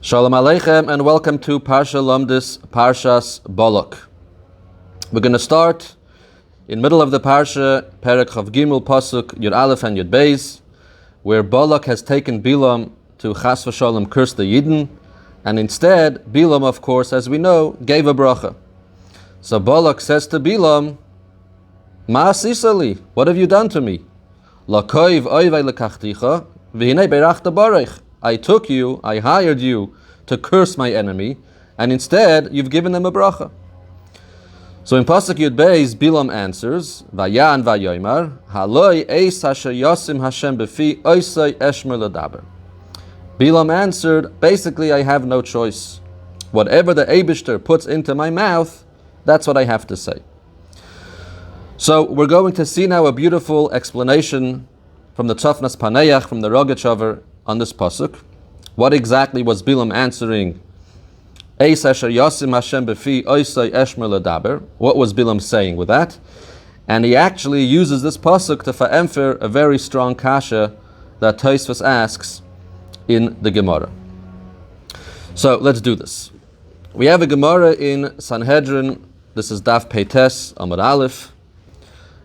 Shalom Aleichem and welcome to Parsha Lomdus, Parshas Balak. We're going to start in middle of the Parsha, Perek Chav Gimel, Pasuk Yud Aleph and Yud Beis, where Balak has taken Bilaam to Chas v'Shalom curse the Yidden, and instead Bilaam, of course, as we know, gave a bracha. So Balak says to Bilaam, Ma asisali, what have you done to me? Lakoiv oivei lekachticha, v'hinei beirachta barech. I took you, I hired you to curse my enemy, and instead you've given them a bracha. So in Pasuk Yud Beis, Bilaam answers, Vayan vayoymar, haloi eis asher yosim Hashem befi oisai eshmer ledaber. Bilaam answered, basically I have no choice. Whatever the Eibishter puts into my mouth, that's what I have to say. So we're going to see now a beautiful explanation from the Tzafnas Paneach, from the Rogatchover, on this pasuk. What exactly was Bilaam answering? Eis asher yasim Hashem befi oisai eshmer ledaber. What was Bilaam saying with that? And he actually uses this pasuk to fa'emfer a very strong kasha that Tosfos asks in the Gemara. So let's do this. We have a Gemara in Sanhedrin. This is Daf Peites Amud Aleph.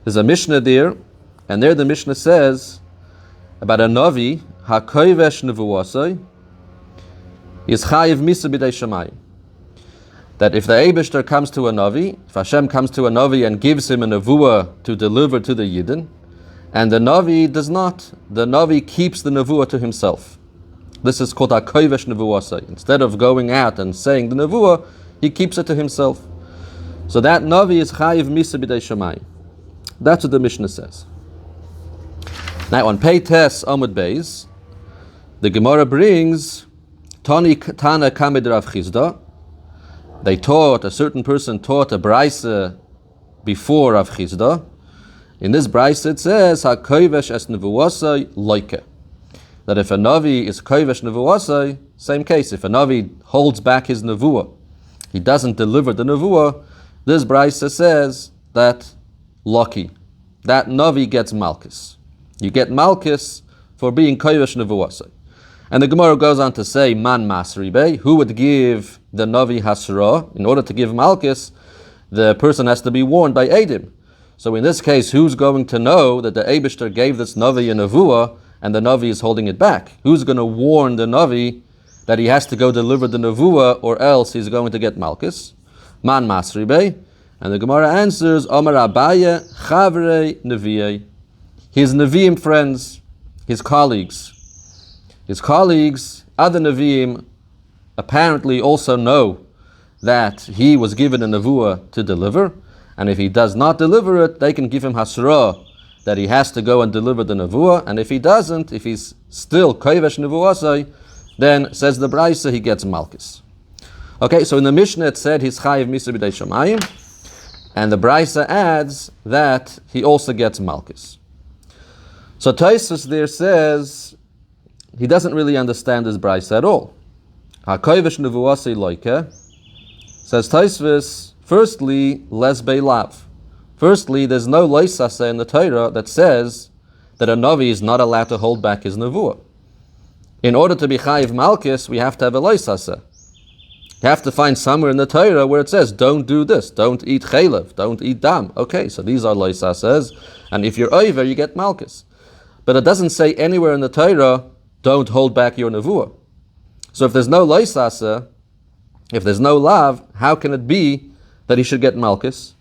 There's a Mishnah there, and there the Mishnah says about a Navi, HaKoivesh Nevuasai, is Chayiv Misa B'dei Shamayim. That if the Eibishter comes to a Navi, if Hashem comes to a Navi and gives him a Nevuah to deliver to the Yidden, and the Navi does not, the Navi keeps the Nevuah to himself. This is called HaKoivesh Nevuasai. Instead of going out and saying the Nevuah, he keeps it to himself. So that Navi is Chayiv Misa B'dei Shamayim. That's what the Mishnah says. Now on Peites Amud Beis, the Gemara brings Tani Tana Kamid Rav Chisda. They taught, a certain person taught a Braisa before Rav Chisda. In this Braisa it says, HaKoivesh es Nevuasai loike. That if a Navi is Koivesh Nevuasai, same case, if a Navi holds back his Nevuah, he doesn't deliver the Nevuah, this Braisa says that lucky, that Navi gets Malchus. You get Malchus for being Koivesh Nevuasai. And the Gemara goes on to say, Man Masri Bey, who would give the Navi Hasra? In order to give Malchus, the person has to be warned by Eidim. So in this case, who's going to know that the Eibishter gave this Navi a Nevuah and the Navi is holding it back? Who's going to warn the Navi that he has to go deliver the Nevuah or else he's going to get Malchus? Man Masri Bey. And the Gemara answers, Amar Abaye Chavrei Nevi'ei. His Nevi'im friends, his colleagues, other Nevi'im, apparently also know that he was given a Nevuah to deliver, and if he does not deliver it, they can give him Hasra, that he has to go and deliver the Nevuah, and if he doesn't, if he's still Koivesh Nevuasai, then, says the Braisa, he gets Malchus. Okay, so in the Mishnah it said, he's Chayiv Misa B'dei Shamayim, and the Braisa adds that he also gets Malchus. So Tosfos there says he doesn't really understand this Braisa at all. HaKoivesh Nevuasai loike, says Tosfos, firstly, les beilav. Firstly, there's no loisase in the Torah that says that a Navi is not allowed to hold back his Nevuah. In order to be Chayiv Malchus, we have to have a loisase. You have to find somewhere in the Torah where it says, don't do this, don't eat chaylev, don't eat dam. Okay, so these are loisases, and if you're over, you get Malchus. But it doesn't say anywhere in the Torah, don't hold back your Nevuah. So if there's no loisase, if there's no lav, how can it be that he should get Malchus?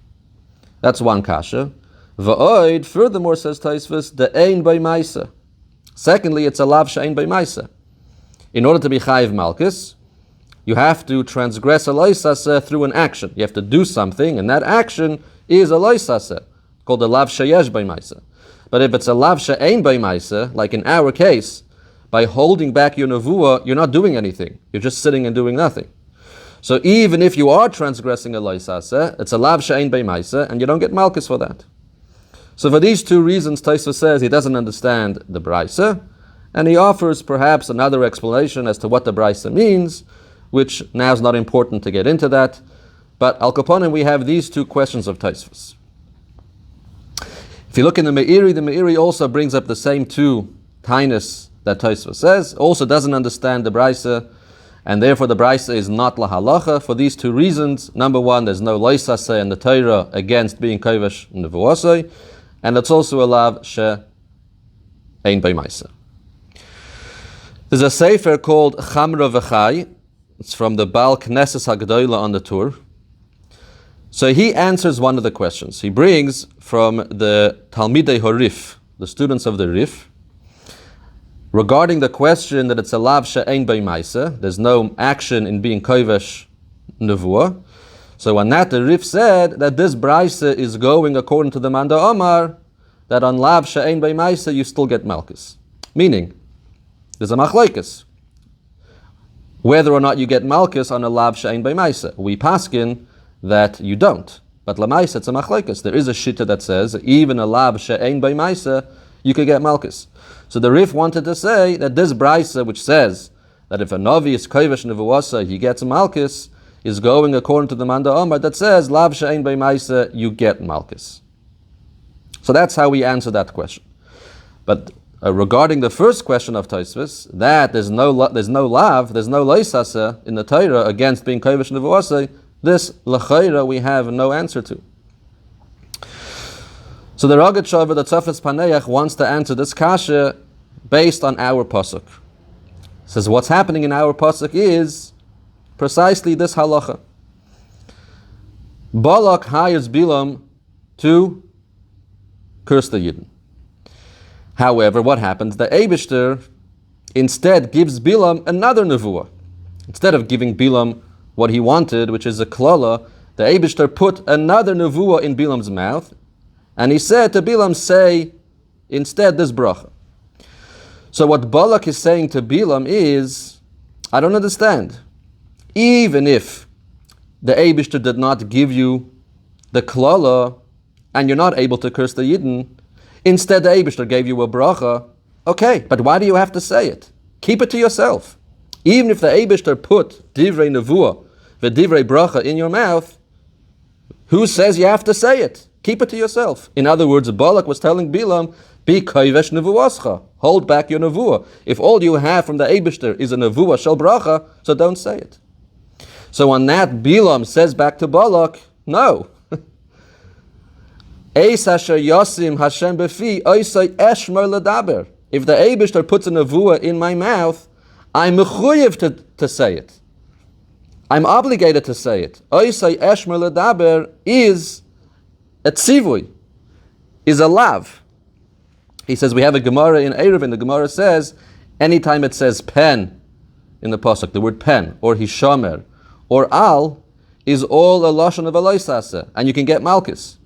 That's one kasha. Va'oid, furthermore, says Tosfos, the ein by maisa. Secondly, it's a lav she'ein by maisa. In order to be chayiv Malchus, you have to transgress a loisase through an action. You have to do something, and that action is a loisase, called a lav sheyesh by maisa. But if it's a lav she'ein by maisa, like in our case, by holding back your Nevuah, you're not doing anything. You're just sitting and doing nothing. So even if you are transgressing a loisase, it's a lav she'ein by maisa, and you don't get Malchus for that. So for these two reasons, Tosfos says he doesn't understand the Braisa, and he offers perhaps another explanation as to what the Braisa means, which now is not important to get into that. But al kaponim, we have these two questions of Tosfos. If you look in the Meiri also brings up the same two tainus that Tosfos says, also doesn't understand the Braisa, and therefore the Brisa is not lahalacha for these two reasons. Number one, there's no loisase in the Torah against being kovesh nevuosai, and it's also a lav she ein bei maisa. There's a sefer called Chamra V'chai. It's from the Baal Knesses HaGedola on the tour. So he answers one of the questions. He brings from the Talmidei Horif, the students of the Rif, regarding the question that it's a lav she'ein bei maisa, there's no action in being kovesh nevuah. So on that, the Rif said that this brisa is going according to the Manda Omar, that on lav she'ein bei maisa you still get malchus. Meaning, there's a machlokes whether or not you get malchus on a lav she'ein bei maisa. We paskin that you don't. But lamaisa, it's a machlokes. There is a shita that says even a lav she'ein bei maisa, you could get malchus. So the Rif wanted to say that this brisa, which says that if a novi is kovesh nevuasa, he gets malchus, is going according to the Manda Omar that says lav she'ein bei maisa, you get malchus. So that's how we answer that question. But regarding the first question of Tosfos, that there's no lav, there's no loisasa in the Torah against being kovesh nevuasa, this l'chayra we have no answer to. So the Rogatchover, the Tzafetz Paneach, wants to answer this kasha based on our pasuk. Says what's happening in our pasuk is precisely this halacha. Balak hires Bilaam to curse the Yidden. However, what happens? The Eibishter instead gives Bilaam another nevuah. Instead of giving Bilaam what he wanted, which is a klala, the Eibishter put another nevuah in Bilaam's mouth, and he said to Bilaam, say instead this bracha. So what Balak is saying to Bilaam is, I don't understand. Even if the Eibishter did not give you the klala, and you're not able to curse the Yidden, instead the Eibishter gave you a bracha, okay, but why do you have to say it? Keep it to yourself. Even if the Eibishter put divrei nevuah, the divrei bracha in your mouth, who says you have to say it? Keep it to yourself. In other words, Balak was telling Bilaam, be kovesh nevuascha. Hold back your nevuah. If all you have from the Eibishter is a nevuah shel bracha, so don't say it. So on that, Bilaam says back to Balak, no. Eis asher yosim Hashem befi oisai eshmer ledaber. If the Eibishter puts a nevuah in my mouth, I'm mechuyev to say it. I'm obligated to say it. Oisai eshmer ledaber is a tzivui, is a lav. He says we have a Gemara in Erev, and the Gemara says anytime it says pen in the pasuk, the word pen, or hishamer, or al, is all a lashon of a loisase, and you can get malchus.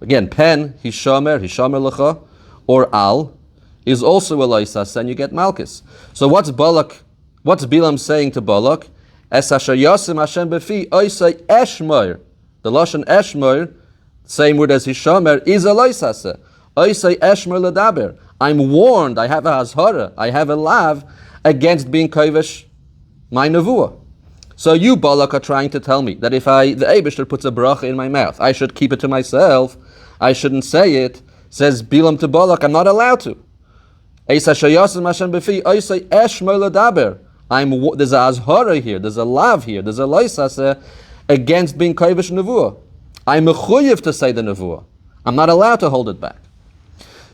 Again, pen, hishamer lecha, or al, is also a loisase, and you get malchus. So what's Bilaam saying to Balak? Es asher yasim Hashem befi oisai eshmer. The lashon eshmer, same word as hishamer, is a loisase. Oisai eshmer ledaber. I'm warned, I have a hazhara, I have a lav against being kovesh my nevuah. So you, Balak, are trying to tell me that if the Eibishter puts a bracha in my mouth, I should keep it to myself, I shouldn't say it. Says Bilaam to Balak, I'm not allowed to. There's a azhara here, there's a lav here, there's a loisase against being kovesh nevuah. I'm mechuyev to say the nevuah. I'm not allowed to hold it back.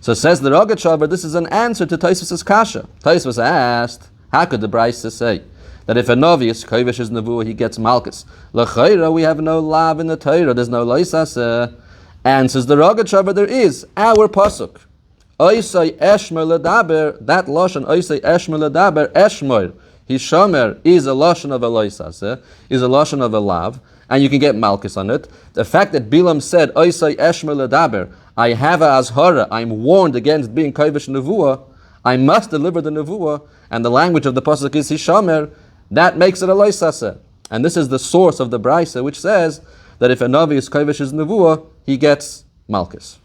So says the Rogatchover, this is an answer to Tosfos' kasha. Tosfos asked, how could the Brisa say that if a novi is kovesh his nevuah, he gets malchus? L'chayra, we have no lav in the Torah, there's no loisase. Answers the Rogatchover, there is our pasuk. Oisai eshmer ledaber, that lashon, oisai eshmer ledaber, eshmer, hishamer, is a lashon of a loisase, is a lashon of a lav, and you can get malchus on it. The fact that Bilaam said, oisai eshmer ledaber, I have a azhara, I'm warned against being kovesh nevuah, I must deliver the nevuah, and the language of the pasuk is hishamer, that makes it a loisase. And this is the source of the Brisa, which says that if a navi is kovesh his nevuah, he gets malchus.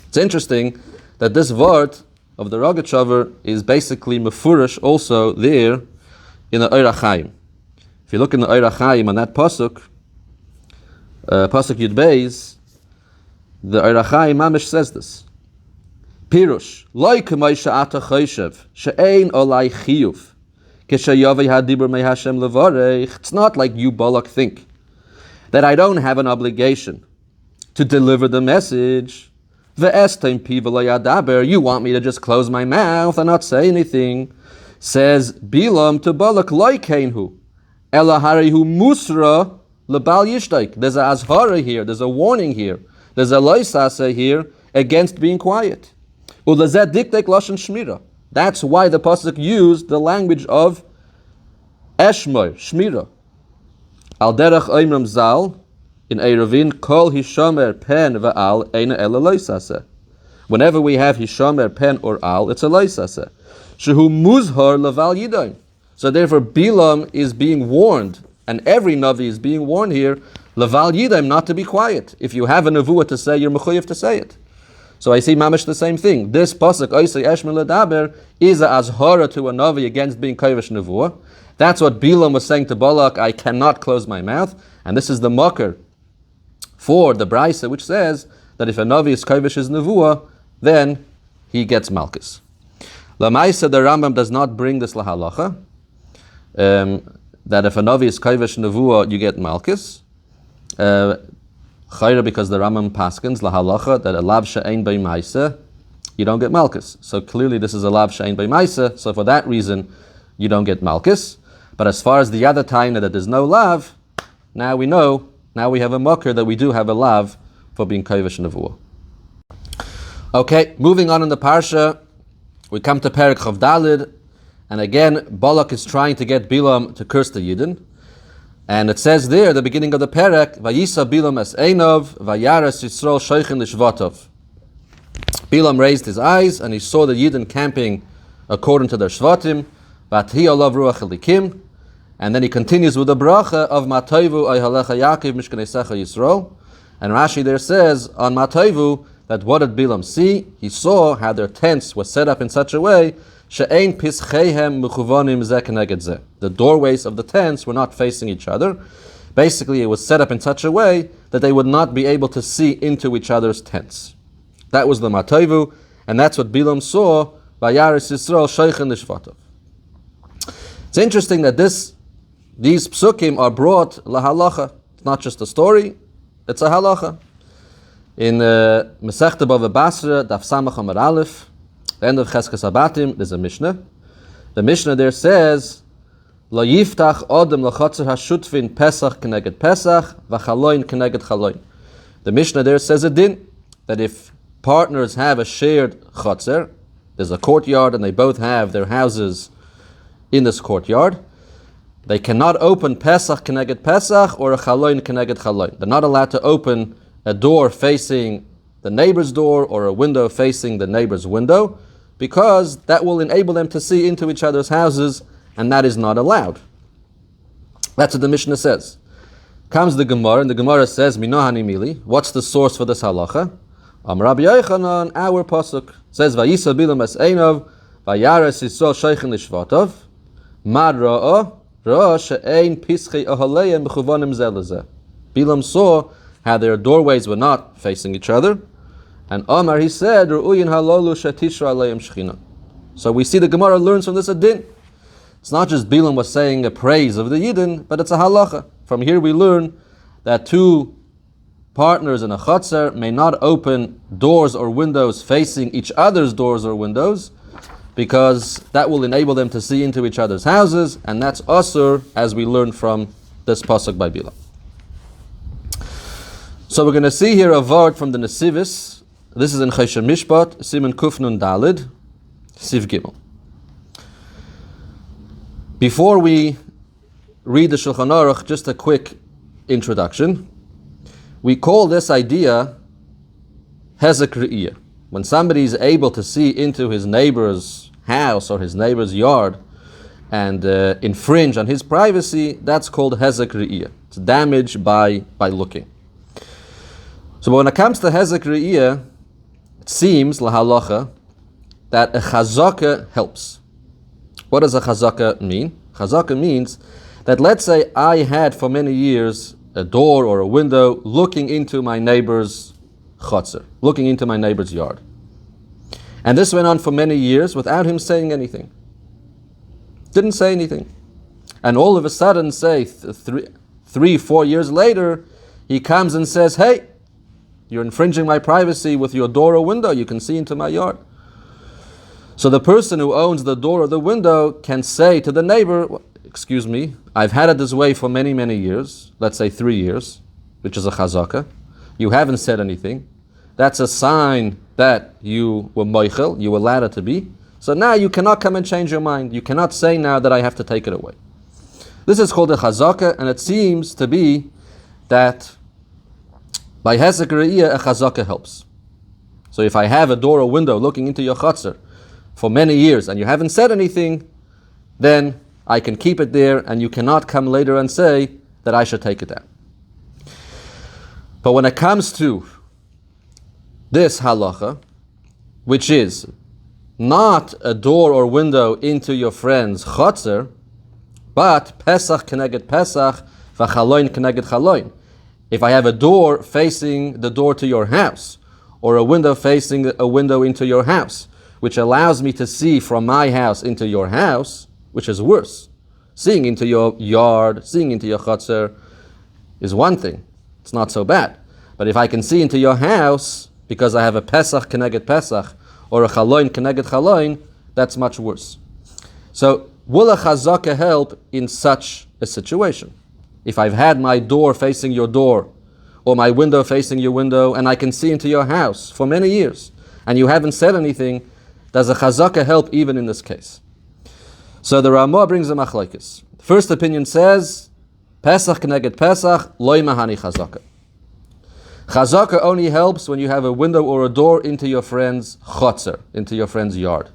It's interesting that this word of the Rogatchover is basically mefurish also there in the Ohr HaChaim. If you look in the Ohr HaChaim on that pasuk, pasuk Yud Beis, the Ohr HaChaim mamish says this. Pirush, loy k'may she'ata choshev, she'ein olai chiyuv, It's not like you, Balak, think that I don't have an obligation to deliver the message. You want me to just close my mouth and not say anything. Says Bilaam to Balak, Loikeinhu, Elaharihu Musra Lebal Yishtaik. There's a azhara here, there's a warning here, there's a loisasa here against being quiet. Ulazet diktek lashon shmira. That's why the pasuk used the language of eshmor, shmira. Al derech oimram zal in Eruvin kol hishomer pen va'al eina ela loisasa. Whenever we have hishomer pen or al, it's a loisasa. Shehu muzhar leval yidaim. So therefore, Bilaam is being warned, and every navi is being warned here, leval yidaim, not to be quiet. If you have a nevuah to say, you're mechuyev to say it. So I see mamish the same thing. This pasuk oisei eshmer ledaber is a azhara to a navi against being kovesh nevuah. That's what Bilaam was saying to Balak. I cannot close my mouth, and this is the makar for the brisa, which says that if a navi is kovesh his nevuah, then he gets malchus. Lamaisa, the Rambam does not bring this lahalacha, that if a navi is kovesh nevuah, you get malchus. Chayra, because the Rambam paskins lahalacha that a lav she'ein bei maisa, you don't get malchus. So clearly this is a lav she'ein bei maisa. So for that reason, you don't get malchus. But as far as the other taina that there's no lav, now we know. Now we have a makar that we do have a lav for being kovesh nevuah. Okay, moving on in the parsha. We come to Perek Chav Dalid, and again, Balak is trying to get Bilaam to curse the Yidden. And it says there, at the beginning of the Perek, Vayisa Bilaam es Einov, Vayaras Yisrael Shoichin Lishvatov. Bilaam raised his eyes, and he saw the Yidden camping according to their Shvatim, Vathi Olav Ruach Elikim, and then he continues with the bracha of Matayvu Ayhalecha Yaakov Mishkanesecha Yisrael. And Rashi there says, on Matayvu, that what did Bilaam see? He saw how their tents were set up in such a way, she'ein pischeihem mechuvanim zeh keneged zeh. The doorways of the tents were not facing each other. Basically, it was set up in such a way that they would not be able to see into each other's tents. That was the Matayvu, and that's what Bilaam saw by Yaris Yisrael Shoichin Lishvatov. It's interesting that these psukim are brought lahalacha. It's not just a story, it's a halacha. In Masechta Bava Basra, Daf Samach Amar Aleph, the end of Cheskes Abatim, there's a Mishnah. The Mishnah there says, Lo yiftach odem lachatzer hashutfin Pesach keneged Pesach, v'chaloin keneged chaloin. The Mishnah there says a din, that if partners have a shared chatzer, there's a courtyard and they both have their houses in this courtyard, they cannot open Pesach keneged Pesach or a chaloin keneged chaloin. They're not allowed to open a door facing the neighbor's door or a window facing the neighbor's window, because that will enable them to see into each other's houses, and that is not allowed. That's what the Mishnah says. Comes the Gemara, and the Gemara says, Minohani Mili, what's the source for this halacha? Rabbi Yochanan, our pasuk, says, Vayisa Bilaam es Einov, Vayaras Yisrael Shoichin Lishvatov, Mad Ra'ah, Ra'ah she'ein pischei ahaleim b'chuvanim zeh lezeh. Bilaam saw how their doorways were not facing each other, and Omar, he said, Ru'uyin halolu shetishra aleim shechina. So we see the Gemara learns from this a din. It's not just Bilaam was saying a praise of the Yidden, but it's a halacha. From here we learn that two partners in a chutzner may not open doors or windows facing each other's doors or windows, because that will enable them to see into each other's houses, and that's asur, as we learn from this pasuk by Bilaam. So we're going to see here a word from the Nesivos. This is in Lsefer Hamishpat, Siman Kuf Nun Dalid, Siv Gimel. Before we read the Shulchan Aruch, just a quick introduction. We call this idea Hezek Re'iyah. When somebody is able to see into his neighbor's house or his neighbor's yard and infringe on his privacy, that's called Hezek Re'iyah. It's damage by looking. So when it comes to Hezek Re'iyah, it seems, lahalacha, that a chazaka helps. What does a chazaka mean? Chazaka means that, let's say I had for many years a door or a window looking into my neighbor's chutzner, looking into my neighbor's yard. And this went on for many years without him saying anything. Didn't say anything. And all of a sudden, say 3-4 years later, he comes and says, hey, you're infringing my privacy with your door or window. You can see into my yard. So the person who owns the door or the window can say to the neighbor, excuse me, I've had it this way for many, many years. Let's say 3 years, which is a chazaka. You haven't said anything. That's a sign that you were moichel, you allowed it to be. So now you cannot come and change your mind. You cannot say now that I have to take it away. This is called a chazaka, and it seems to be that by hezek re'iyah, a chazaka helps. So if I have a door or window looking into your chutzner for many years and you haven't said anything, then I can keep it there and you cannot come later and say that I should take it down. But when it comes to this halacha, which is not a door or window into your friend's chutzner, but Pesach keneged Pesach, v'chaloin keneged chaloin. If I have a door facing the door to your house, or a window facing a window into your house, which allows me to see from my house into your house, which is worse. Seeing into your yard, seeing into your chutzner is one thing. It's not so bad. But if I can see into your house, because I have a Pesach keneged Pesach, or a chaloin keneged chaloin, that's much worse. So, will a chazaka help in such a situation? If I've had my door facing your door, or my window facing your window, and I can see into your house for many years, and you haven't said anything, does a chazaka help even in this case? So the Ramah brings a machlokes. First opinion says, Pesach keneged Pesach, loy mahani chazaka. Chazaka only helps when you have a window or a door into your friend's chutzner, into your friend's yard.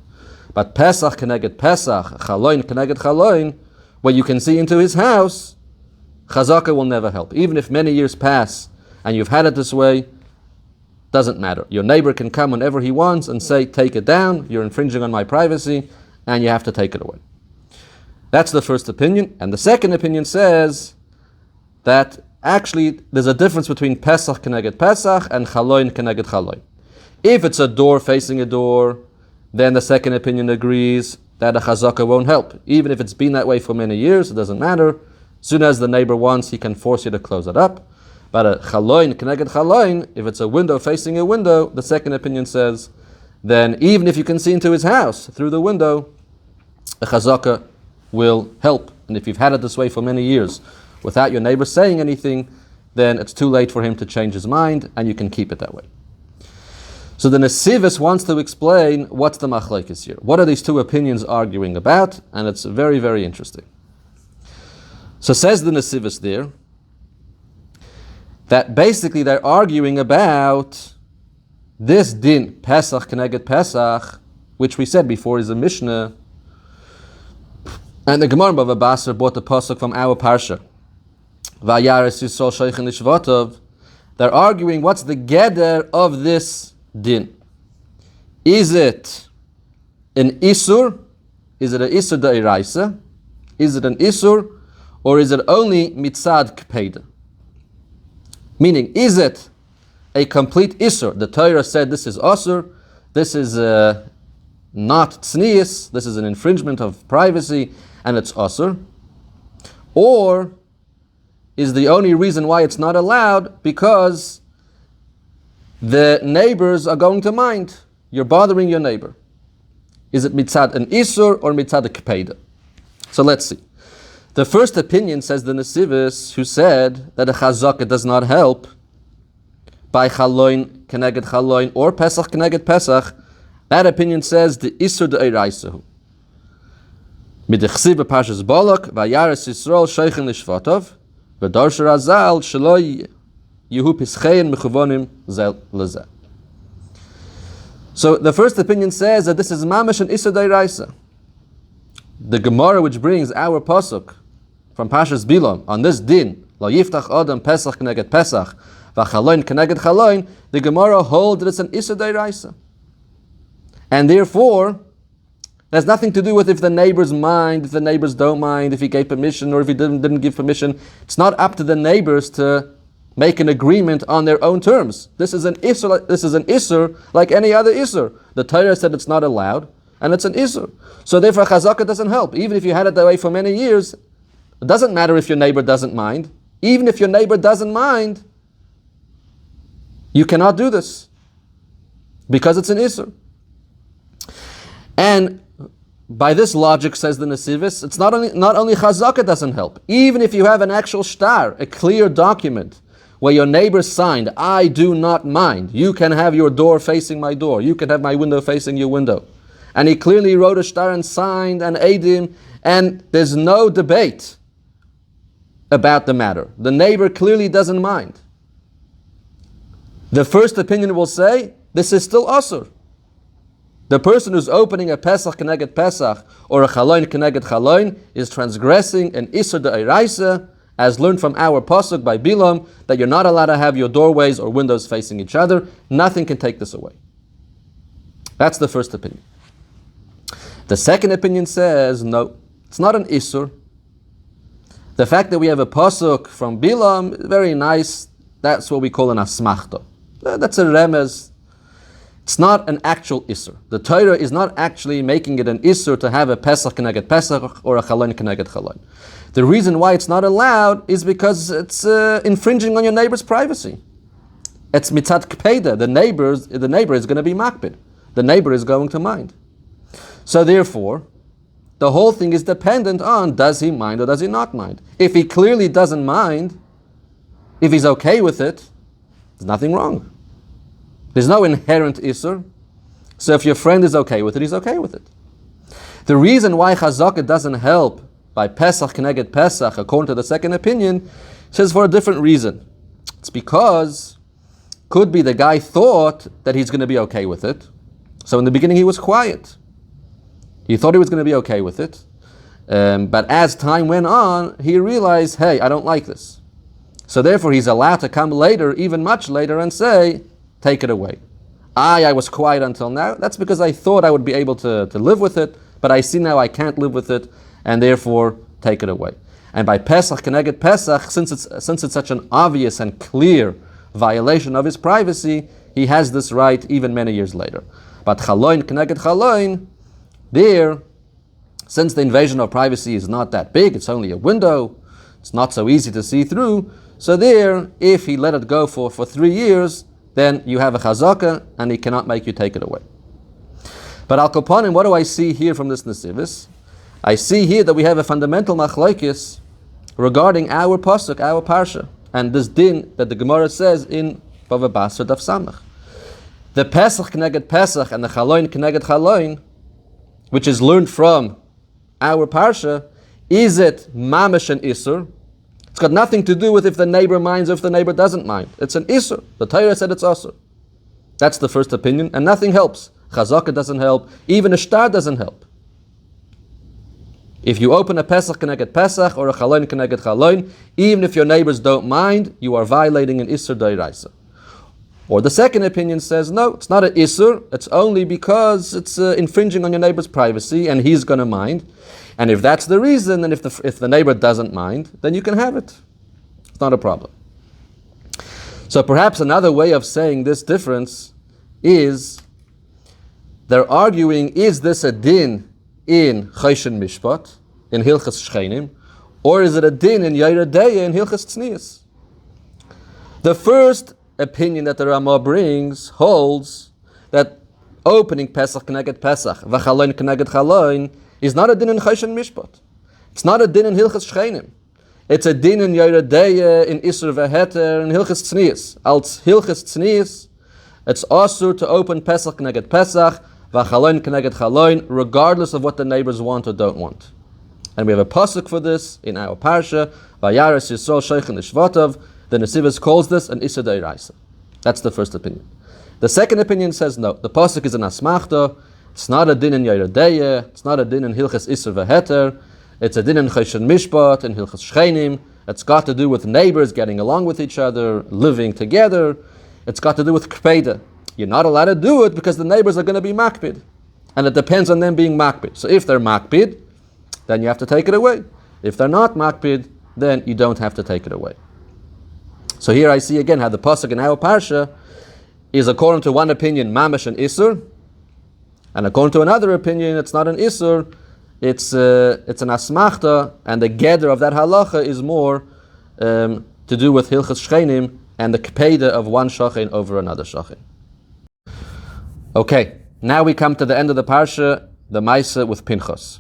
But Pesach keneged Pesach, chaloin keneged chaloin, where you can see into his house, chazaka will never help. Even if many years pass and you've had it this way, doesn't matter. Your neighbor can come whenever he wants and say, take it down, you're infringing on my privacy, and you have to take it away. That's the first opinion. And the second opinion says that actually there's a difference between Pesach keneged Pesach and chaloin keneged chaloin. If it's a door facing a door, then the second opinion agrees that a chazaka won't help. Even if it's been that way for many years, it doesn't matter. As soon as the neighbor wants, he can force you to close it up. But a chaloin keneged chaloin, if it's a window facing a window, the second opinion says, then even if you can see into his house through the window, a chazaka will help. And if you've had it this way for many years, without your neighbor saying anything, then it's too late for him to change his mind, and you can keep it that way. So the Nesivos wants to explain what's the machlokes here. What are these two opinions arguing about? And it's very, very interesting. So says the Nesivos there, that basically they're arguing about this din, Pesach keneged Pesach, which we said before is a Mishnah, and the Gemara Bava Basra brought the pasuk from our Parsha. Vayaris Yisrael Sheichen Lishvatov. They're arguing what's the geder of this din. Is it an isur? Is it an isur da'iraisa? Is it an isur? Or is it only mitzad kpeda? Meaning, is it a complete isur? The Torah said this is asur, this is not tznius, this is an infringement of privacy, and it's asur. Or is the only reason why it's not allowed because the neighbors are going to mind? You're bothering your neighbor. Is it mitzad an isur or mitzad a kpeda? So let's see. The first opinion, says the Nesivos, who said that a chazaka does not help by chaloin keneged chaloin or Pesach keneged Pesach. That opinion says the isur de'iraisahu. Midechsiv Parshas Balak vayaris Yisrael sheichen lishvatov v'darsh razal shelo yehu pischein mechuvonim zel lezeh. So the first opinion says that this is mamash and isur de'iraisa. The Gemara which brings our pasuk from Parshas Bilaam on this din, lo yiftach adam Pesach keneged Pesach v'chaloin keneged chaloin, the Gemara holds that it's an isur de'iraisa. And therefore, there's nothing to do with if the neighbors mind, if the neighbors don't mind, if he gave permission or if he didn't give permission. It's not up to the neighbors to make an agreement on their own terms. This is an isur like any other isur. The Torah said it's not allowed, and it's an isur. So therefore chazaka doesn't help. Even if you had it that way for many years, it doesn't matter if your neighbor doesn't mind. Even if your neighbor doesn't mind, you cannot do this because it's an isur. And by this logic, says the Nesivos, it's not only chazaka doesn't help. Even if you have an actual shtar, a clear document, where your neighbor signed, I do not mind. You can have your door facing my door. You can have my window facing your window. And he clearly wrote a shtar and signed and edim, and there's no debate about the matter. The neighbor clearly doesn't mind. The first opinion will say, this is still asur. The person who's opening a Pesach Keneged Pesach or a Chaloin Keneged Chaloin is transgressing an Isur De'iraisa, as learned from our pasuk by Bilaam, that you're not allowed to have your doorways or windows facing each other. Nothing can take this away. That's the first opinion. The second opinion says, no, it's not an Isur. The fact that we have a pasuk from Bilaam is very nice. That's what we call an asmachta. That's a remez. It's not an actual Isur. The Torah is not actually making it an Isur to have a Pesach Keneged Pesach or a Chaloin Keneged Chaloin. The reason why it's not allowed is because it's infringing on your neighbor's privacy. It's mitzad kpeda. The neighbor is going to be makbid. The neighbor is going to mind. So therefore, the whole thing is dependent on, does he mind or does he not mind? If he clearly doesn't mind, if he's okay with it, there's nothing wrong. There's no inherent isur. So if your friend is okay with it, he's okay with it. The reason why chazaka doesn't help by Pesach Keneged Pesach, according to the second opinion, says for a different reason. It's because, could be the guy thought that he's going to be okay with it. So in the beginning he was quiet. He thought he was going to be okay with it. But as time went on, he realized, hey, I don't like this. So therefore he's allowed to come later, even much later, and say, take it away. I was quiet until now. That's because I thought I would be able to live with it, but I see now I can't live with it, and therefore take it away. And by Pesach Keneged Pesach, since it's such an obvious and clear violation of his privacy, he has this right even many years later. But Chaloin Keneged Chaloin, there, since the invasion of privacy is not that big, it's only a window, it's not so easy to see through, so there, if he let it go for 3 years, then you have a chazaka, and he cannot make you take it away. But Al Kopanim, what do I see here from this Nesivos? I see here that we have a fundamental machlokes regarding our pasuk, our parsha, and this din that the Gemara says in Bava Basra Daf Samach. The Pesach Keneged Pesach and the Chaloin Keneged Chaloin, which is learned from our parsha, is it mamash and isur? It's got nothing to do with if the neighbor minds or if the neighbor doesn't mind. It's an isur. The Torah said it's asur. That's the first opinion, and nothing helps. Chazaka doesn't help. Even a shtar doesn't help. If you open a Pesach Keneged Pesach or a Chaloin Keneged Chaloin, even if your neighbors don't mind, you are violating an Isur D'Oraisa. Or the second opinion says, no, it's not an Isur, it's only because it's infringing on your neighbor's privacy and he's going to mind. And if that's the reason, and if the neighbor doesn't mind, then you can have it. It's not a problem. So perhaps another way of saying this difference is, they're arguing, is this a din in Choshen Mishpat, in Hilchas Shchenim, or is it a din in Yair Deya, in Hilchas Tznius? The first opinion that the Ramah brings holds that opening Pesach Keneged Pesach, V'chaloin Keneged Chaloin, is not a din in Choshen Mishpat. It's not a din in Hilchas Shchenim. It's a din in Yair Deya, in Isur V'heter, in Hilchas Tznius. Als Hilchas Tznius, it's asur to open Pesach Keneged Pesach, V'chaloin Keneged Chaloin, regardless of what the neighbors want or don't want. And we have a pasuk for this in our parsha, Vayaras Yisrael Sheichen Ishvatov. The Nesivos calls this an Isur D'Oraisa. That's the first opinion. The second opinion says no. The pasuk is an asmachta. It's not a din in Yair Deya. It's not a din in Hilchas Isur V'heter. It's a din in Choshen Mishpat, in Hilchas Shchenim. It's got to do with neighbors getting along with each other, living together. It's got to do with kpeda. You're not allowed to do it because the neighbors are going to be makbid. And it depends on them being makbid. So if they're makbid, then you have to take it away. If they're not makbid, then you don't have to take it away. So here I see again how the pasuk in our parsha is, according to one opinion, mamash and isur, And according to another opinion, it's not an isur, it's an asmachta, and the gather of that halacha is more to do with hilchas shchenim and the kpeda of one shachin over another shachin. Okay, now we come to the end of the parsha, the Maisa with Pinchas.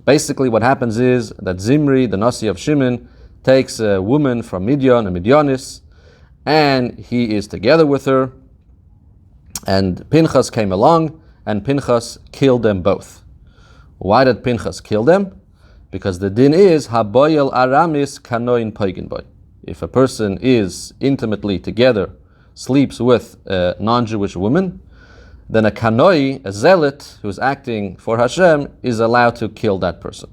Basically what happens is that Zimri, the Nasi of Shimon, takes a woman from Midyan, a Midyanis, and he is together with her, and Pinchas came along, and Pinchas killed them both. Why did Pinchas kill them? Because the din is, Haboyel Aramis Kanoin Paigin Boy. If a person is intimately together, sleeps with a non-Jewish woman, then a kanoi, a zealot, who is acting for Hashem, is allowed to kill that person.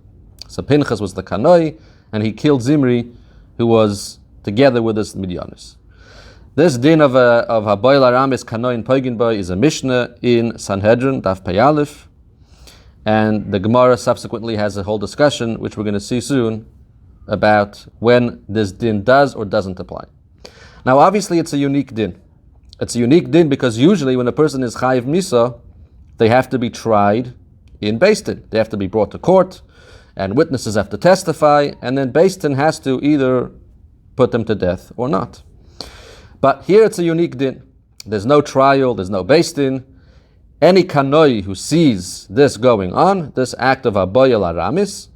So Pinchas was the kanoi, and he killed Zimri, who was together with this Midyanis. This din of Haboyel Aramis Kanoin Paigin Boy is a Mishnah in Sanhedrin, Daf Pei Aleph, and the Gemara subsequently has a whole discussion, which we're going to see soon, about when this din does or doesn't apply. Now obviously it's a unique din. It's a unique din because usually when a person is chayiv misa, they have to be tried in Beis Din. They have to be brought to court, and witnesses have to testify, and then Beis Din has to either put them to death or not. But here it's a unique din. There's no trial, there's no Beis Din. Any kanoi who sees this going on, this act of Haboyel Aramis,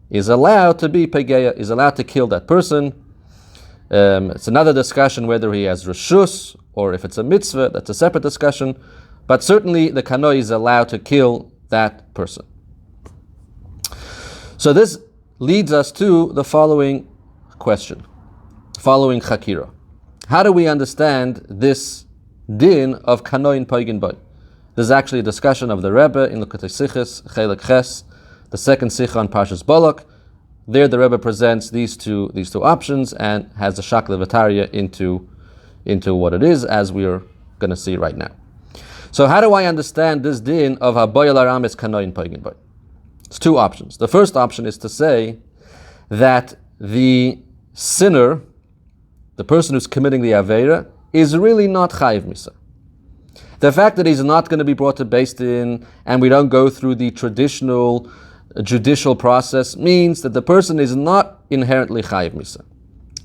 is allowed to be pegeya, is allowed to kill that person. It's another discussion whether he has reshus or if it's a mitzvah. That's a separate discussion. But certainly the kanoi is allowed to kill that person. So this leads us to the following question, following chakira. How do we understand this din of kanoin paigin boy? This is actually a discussion of the Rebbe in Likkutei Sichos, Chelik Ches, the second Sikha on Parshas Balak. There the Rebbe presents these two options and has the Shakla Vataria into what it is, as we are going to see right now. So how do I understand this din of Haboyel Aramis Kanoin Paigin Boy? It's two options. The first option is to say that the sinner, the person who's committing the Aveira, is really not Chayiv Misa. The fact that he's not going to be brought to Beis Din and we don't go through the traditional judicial process means that the person is not inherently Chayiv Misa.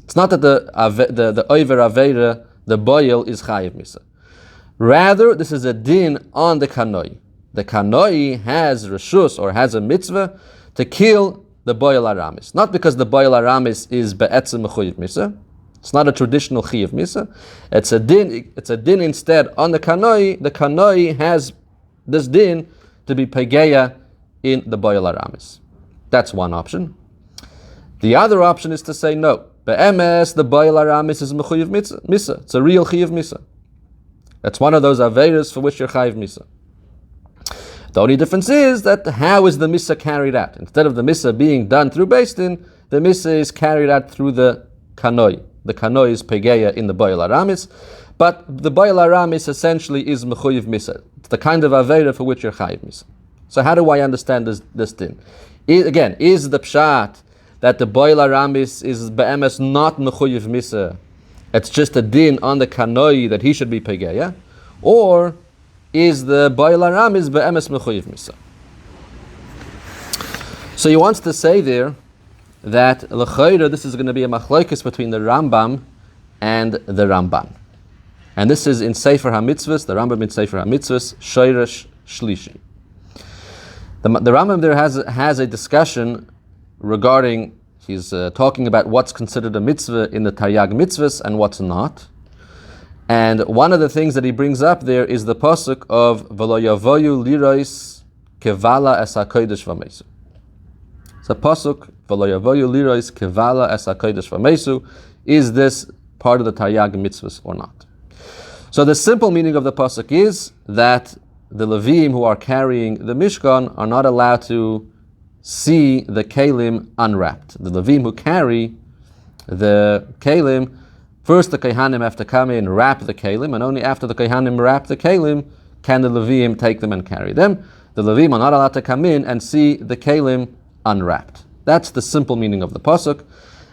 It's not that the Oiver Aveira, the Boyel, is Chayiv Misa. Rather, this is a din on the Kanoi. The Kanoi has Reshus or has a mitzvah to kill the Boyel Aramis. Not because the Boyel Aramis is Be'etzem Mechuyev Misa. It's not a traditional Chayiv Misa. It's a din instead on the Kanoi. The Kanoi has this din to be Pegeya in the Boyel Aramis. That's one option. The other option is to say no. Be'emes, the Boyel Aramis is Mechuyev Misa. It's a real Chayiv Misa. That's one of those Aveiros for which you're Chayiv Misa. The only difference is that how is the Misa carried out? Instead of the Misa being done through Beis Din, the Misa is carried out through the Kanoi. The Kanoi is Pegeya in the Boyel Aramis, but the Boyel Aramis essentially is Mechuyev Misa. It's the kind of Aveira for which you're Chayiv Misa. So how do I understand this din? Is the pshat that the Boyel Aramis is be'emes not Mechuyev Misa? It's just a din on the Kanoi that he should be Pegeya? Or is the Boyel Aramis be'emes Mechuyev Misa? So he wants to say there that l'chayra, this is going to be a machlokes between the Rambam and the Ramban. And this is in Lsefer Hamitzvos, the Rambam in Lsefer Hamitzvos, Shoresh Shlishi. The Rambam there has a discussion regarding, he's talking about what's considered a mitzvah in the Taryag mitzvahs and what's not. And one of the things that he brings up there is the pasuk of V'lo yavoyu lirois kevala es hakodesh v'mesu. It's a pasuk, V'lo yavoyu lirois kevala es hakodesh v'mesu. Is this part of the Taryag mitzvahs or not? So the simple meaning of the pasuk is that the Levim who are carrying the Mishkan are not allowed to see the Kelim unwrapped. The Levim who carry the Kelim, first the Kohanim have to come in, wrap the Kelim, and only after the Kohanim wrap the Kelim can the Levim take them and carry them. The Levim are not allowed to come in and see the Kelim unwrapped. That's the simple meaning of the pasuk.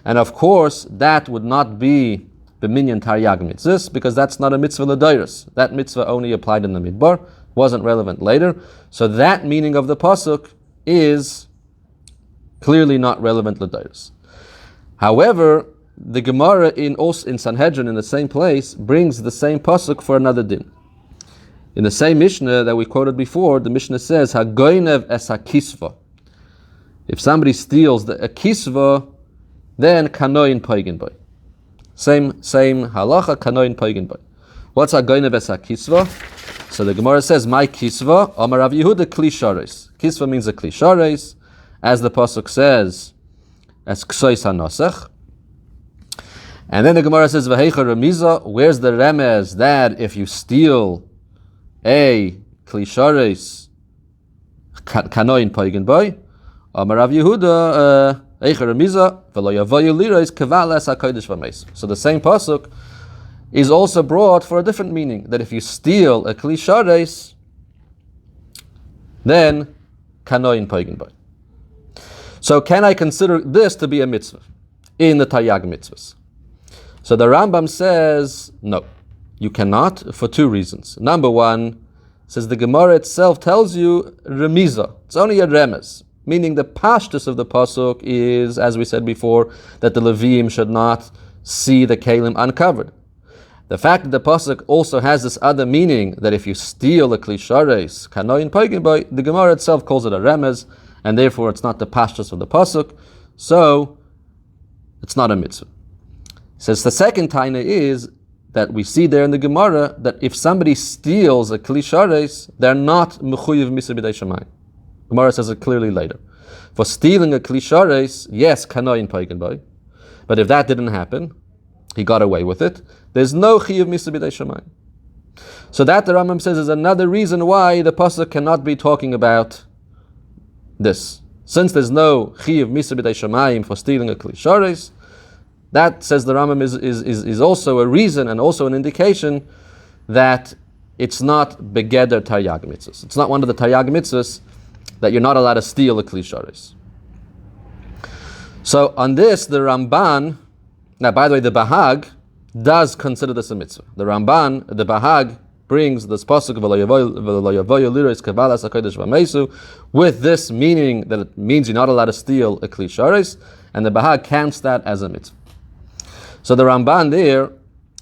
And of course, that would not be b'minyan taryag mitzvahs, because that's not a mitzvah l'dairos. That mitzvah only applied in the midbar. wasn't relevant later. So that meaning of the pasuk is clearly not relevant l'dairos. However, the Gemara in Sanhedrin, in the same place, brings the same pasuk for another din. In the same Mishnah that we quoted before, the Mishnah says, "Hagoinev es hakisva." If somebody steals a kisva, then kanoin paigin boy. Same halacha, kanoin paigin boy. What's hagoinev es hakisva? So the Gemara says, "My kisva, Amar Rav Yehuda Kli Chemdah." Kisva means a Kli Chemdah, as the pasuk says, as ksois hanosach. And then the Gemara says, "V'heicha remiza." Where's the remez that if you steal a Kli Chemdah, kanoin paigin boy? Amar Rav Yehuda, "Eicha remiza v'lo yavoyu liros kavalas hakodesh v'meis." So the same pasuk is also brought for a different meaning, that if you steal a Kli Chemdah, then kanoin paigin boy. So can I consider this to be a mitzvah in the Taryag mitzvahs? So the Rambam says, no, you cannot, for two reasons. Number one, says the Gemara itself tells you remiza. It's only a remez, meaning the pashtus of the pasuk is, as we said before, that the Levim should not see the kelim uncovered. The fact that the pasuk also has this other meaning, that if you steal a Kli Chemdah, kanoin paigin boy, the Gemara itself calls it a remez, and therefore it's not the pashtus of the pasuk, so it's not a mitzvah. Says the second taina is that we see there in the Gemara that if somebody steals a Kli Chemdah, they're not mechuyev misa b'dei shamayim. Gemara says it clearly later. For stealing a Kli Chemdah, yes, kanoin paigin boy, but if that didn't happen, he got away with it, there's no chiyuv misa b'dei shamayim. So that, the Rambam says, is another reason why the pasuk cannot be talking about this. Since there's no chiyuv misa b'dei shamayim for stealing a Kli Chemdah, that, says the Rambam, is also a reason and also an indication that it's not begeder Taryag mitzvahs. It's not one of the Taryag mitzvahs that you're not allowed to steal a Kli Chemdah. So on this, the Ramban, now by the way, the Bahag does consider this a mitzvah. The Bahag brings this pasuk with this meaning that it means you're not allowed to steal a Kli Chemdah, and the Bahag counts that as a mitzvah. So the Ramban there,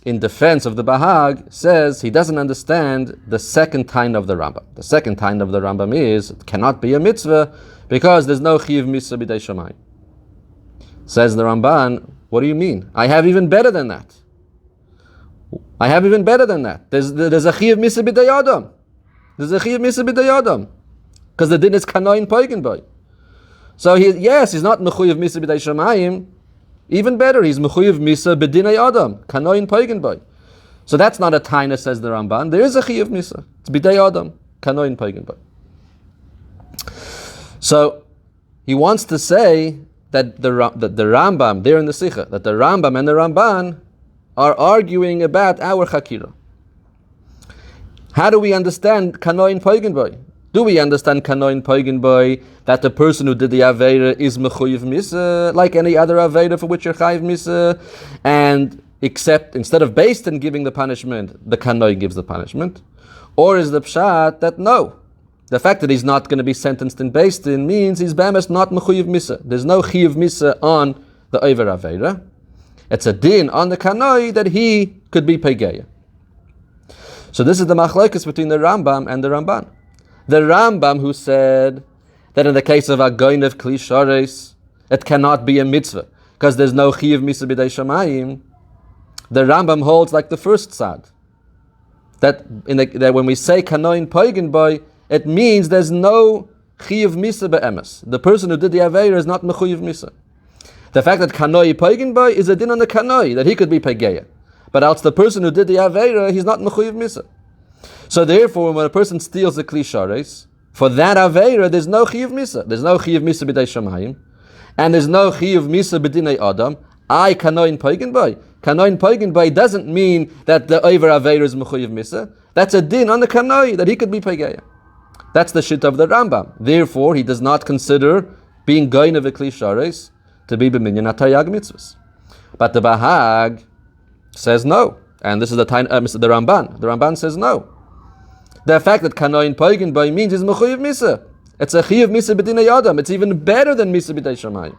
in defense of the Bahag, says he doesn't understand the second taina of the Rambam. The second taina of the Rambam is, it cannot be a mitzvah because there's no chiyuv misa b'dei shamayim. Says the Ramban, what do you mean? I have even better than that. There's a chiyuv misa b'dei adam. Because the din is kanoin paigin boy. So he's not mechuyev misa b'dei shamayim. Even better, he's mechuyev misa b'dinei adam, kanoin paigin boy. So that's not a taina, says the Ramban. There is a chiyuv misa. It's b'dei adam, kanoin paigin boy. So he wants to say that the Rambam, there in the Sicha, that the Rambam and the Ramban are arguing about our chakira. How do we understand kanoin paigin boy? Do we understand kanoin paigin boy that the person who did the aveira is mechuyev misa like any other aveira for which you're chayiv misa, and except instead of based in giving the punishment, the kanoin gives the punishment? Or is the pshat that no, the fact that he's not going to be sentenced in based in means he's bemis not mechuyev misa. There's no chiyuv misa on the over aveira. It's a din on the kanoin that he could be pegeya. So this is the machlokes between the Rambam and the Ramban. The Rambam, who said that in the case of a goinev Kli Chemdah, it cannot be a mitzvah because there's no chiyuv misa b'dei shamayim. The Rambam holds like the first sad, that when we say kanoin paigin boy, it means there's no chiyuv misa be'emes. The person who did the aveira is not mechuyev misa. The fact that kanoi paigin boy is a din on the kanoi that he could be pegeya, but else the person who did the aveira, he's not mechuyev misa. So therefore, when a person steals a Kli Chemdah, for that aveira, there's no chiyuv misa. There's no chiyuv misa b'dei shamayim, and there's no chiyuv misa b'dinei adam. Kanoin paigin boy. Kanoin paigin boy doesn't mean that the over aveira is mechuyev misa. That's a din on the kanoi that he could be pegeya. That's the shit of the Rambam. Therefore, he does not consider being goin of a Kli Chemdah to be b'minyan Taryag mitzvahs. But the Bahag says no, and this is the Ramban. The Ramban says no. The fact that kanoin poigin by means is mechuyev misa. It's a chiyuv misa b'dinei adam. It's even better than misa b'dei shamayim.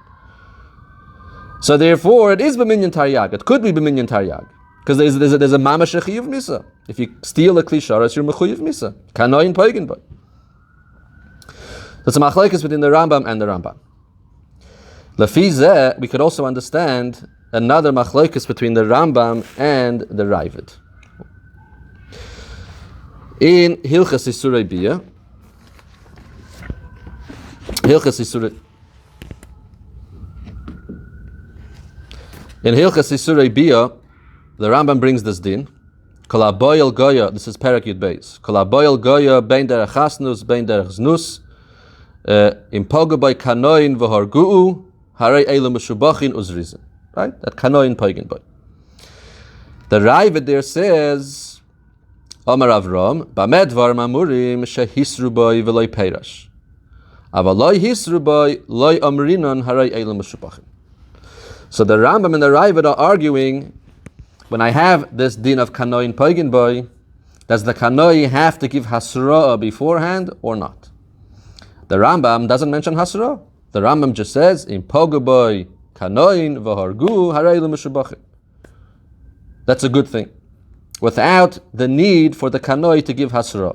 So therefore, it is b'minyan taryag. It could be b'minyan taryag. Because there's a mamash chiyuv misa. If you steal a kli sharas, you're mechuyev misa. Kanoin poigin by. That's a machlokes between the Rambam and the Rambam. Lefi zeh, we could also understand another machlokes between the Rambam and the Ravid. In Hilchas Isurei Bia, the Rambam brings this din. Kol haboyel goya, this is Perek Yud Beis. Kol haboyel goya bein derech chasnus, bein derech znus, im poga by kanoin v'hargu'u, harei elu meshubachin uzrizin. Right? That kanoin poigin boy. The Ravid there says, Amar Avram, Bamed dvar mamurim shehisru boy v'loy peirash. Aval loy hisru boy, loy amrinon harei elu meshubachin. So the Rambam and the Ravid are arguing, when I have this din of kanoin poigin boy, does the kanoi have to give hasra beforehand or not? The Rambam doesn't mention hasra. The Rambam just says, in poga boy kanoin v'hargu harei elu meshubachin. That's a good thing, without the need for the kanoi to give hasra.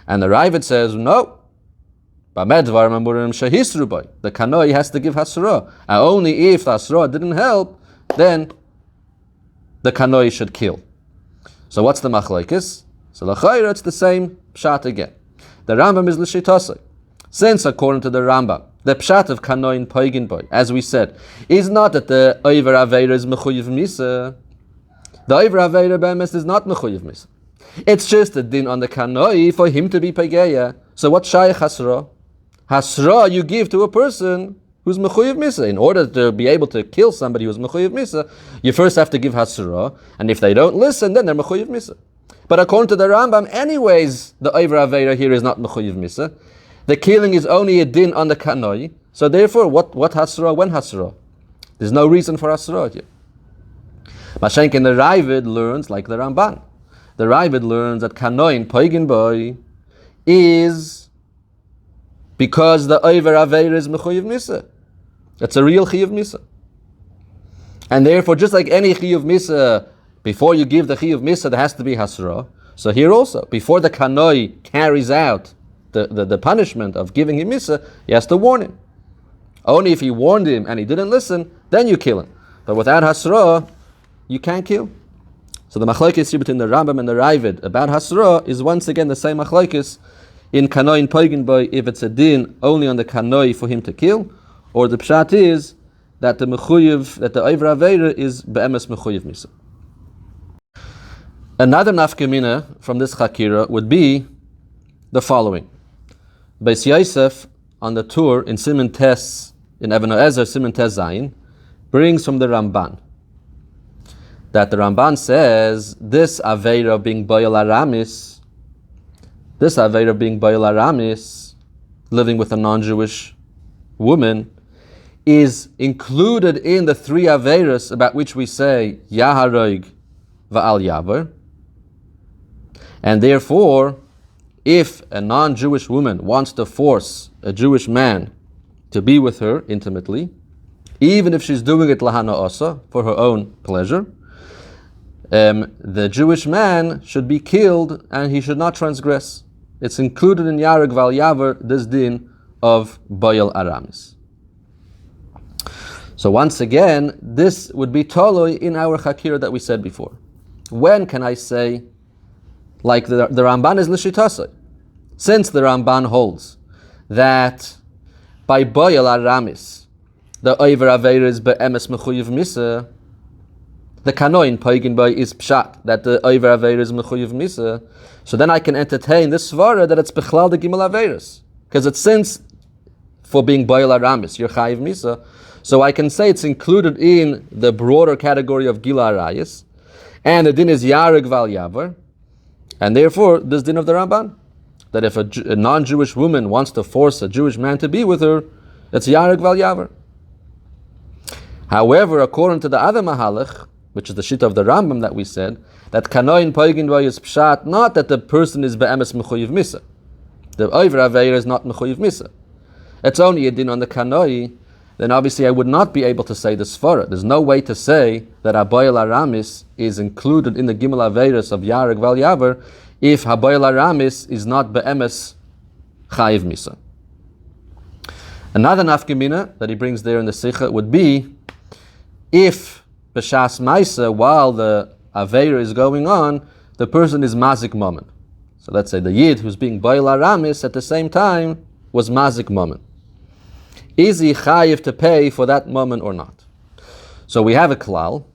And the Ravid says, no. The kanoi has to give hasra. And only if the hasra didn't help, then the kanoi should kill. So what's the machlokes? So l'chayra, it's the same pshat again. The Rambam is l'shitosai. Since according to the Rambam, the pshat of kanoin poigin boy, as we said, is not that the over aveira is mechuyev misa. The over aveira be'emes is not mechuyev misa. It's just a din on the kanoi for him to be pageya. So what shayach hasra? Hasra you give to a person who's mechuyev misa. In order to be able to kill somebody who's mechuyev misa, you first have to give hasra, and if they don't listen, then they're mechuyev misa. But according to the Rambam, anyways, the over aveira here is not mechuyev misa. The killing is only a din on the kanoi. So therefore, what hasra, when hasra? There's no reason for hasra here. Mashenkin, the Ravid learns like the Ramban. The Ravid learns that kanoin poigin boy is because the over aveira is mechuyev misa. It's a real chiyuv misa. And therefore, just like any chiyuv misa, before you give the chiyuv misa, there has to be hasra. So here also, before the kanoi carries out the punishment of giving him misa, he has to warn him. Only if he warned him and he didn't listen, then you kill him. But without hasra, you can't kill. So the machlokes between the Rambam and the Ravid about hasra is once again the same machlokes in kanoin poigin boy, if it's a din only on the kanoi for him to kill, or the pshat is that the mechuyev, that the over aveira is be'emes mechuyev misa. Another nafkamina from this chakira would be the following. Beis Yosef on the tour in Siman Tes, in Even Ezer, Siman Tes Zayin, brings from the Ramban that the Ramban says this aveira being boyel aramis, living with a non-Jewish woman, is included in the three aveiros about which we say yaharoig va'al yaver, and therefore, if a non-Jewish woman wants to force a Jewish man to be with her intimately, even if she's doing it lahana osa, for her own pleasure, the Jewish man should be killed and he should not transgress. It's included in Yareg Val Yaver, this din of Boyel Aramis. So once again, this would be toloi in our Chakira that we said before. When can I say, like the Ramban is Lishitasai? Since the Ramban holds that by Boyel Aramis, the Oiver Aveir is Be'emes Mechuyev Misa, the Kanoin Poigin Boy is Pshat, that the Oiver Aveir is Mechuyev Misa, so then I can entertain this svara that it's Bechlal the Gimel Aveiros. Because it's since for being Boyel Aramis, you're Chayiv Misa, so I can say it's included in the broader category of Gila Arayis, and the din is Yareg Val Yavar, and therefore this din of the Ramban, that if a non-Jewish woman wants to force a Jewish man to be with her, it's Yareg Val Yavar. However, according to the other Mahalach, which is the shita of the Rambam that we said, that kanoin poigin boy is pshat, not that the person is be'emes mechuyev misa. The over aveira is not mechuyev misa. It's only a din on the kanoi. Then obviously I would not be able to say the svara. There's no way to say that habayil aramis is included in the gimel aveiros of yareg val yaver if habayil aramis is not be'emes chayiv misa. Another nafkamina that he brings there in the Sikha would be if b'shas maisa, while the aveira is going on, the person is mazik moment. So let's say the yid who's being bayil aramis at the same time was mazik moment. Is he chayiv to pay for that moment or not? So we have a klal,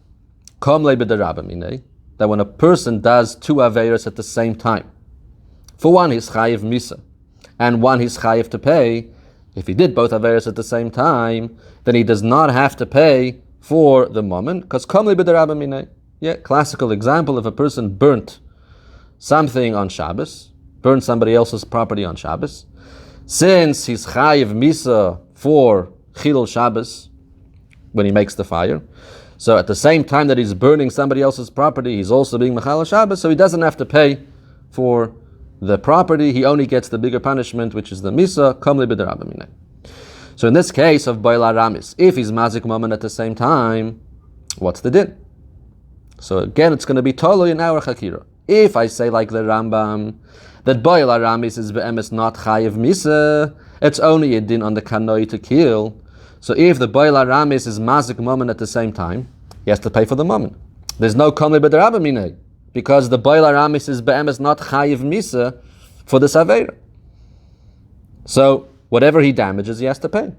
kom le b'derabamine, that when a person does two aveiros at the same time, for one he's chayiv misa, and one he's chayiv to pay, if he did both aveiros at the same time, then he does not have to pay for the moment, because kom le b'derabamine. Yeah, classical example, if a person burnt something on Shabbos, burnt somebody else's property on Shabbos, since he's chayiv misa for Chilul Shabbos, when he makes the fire, so at the same time that he's burning somebody else's property, he's also being Mechal Shabbos, so he doesn't have to pay for the property, he only gets the bigger punishment, which is the Misa, Kamli B'derabamine. So in this case of Bayil Aramis, if he's Mazik Moment at the same time, what's the din? So again, it's going to be Tolo in our Chakira. If I say like the Rambam, that Bayil Aramis is Be'emes not Chayiv Misa, it's only a din on the kanoi to kill. So if the Bayil Aramis is Mazik Moment at the same time, he has to pay for the moment. There's no Kamli B'derabamine, because the Bayil Aramis is Be'emes not Chayiv Misa for the Saveira. So whatever he damages, he has to pay.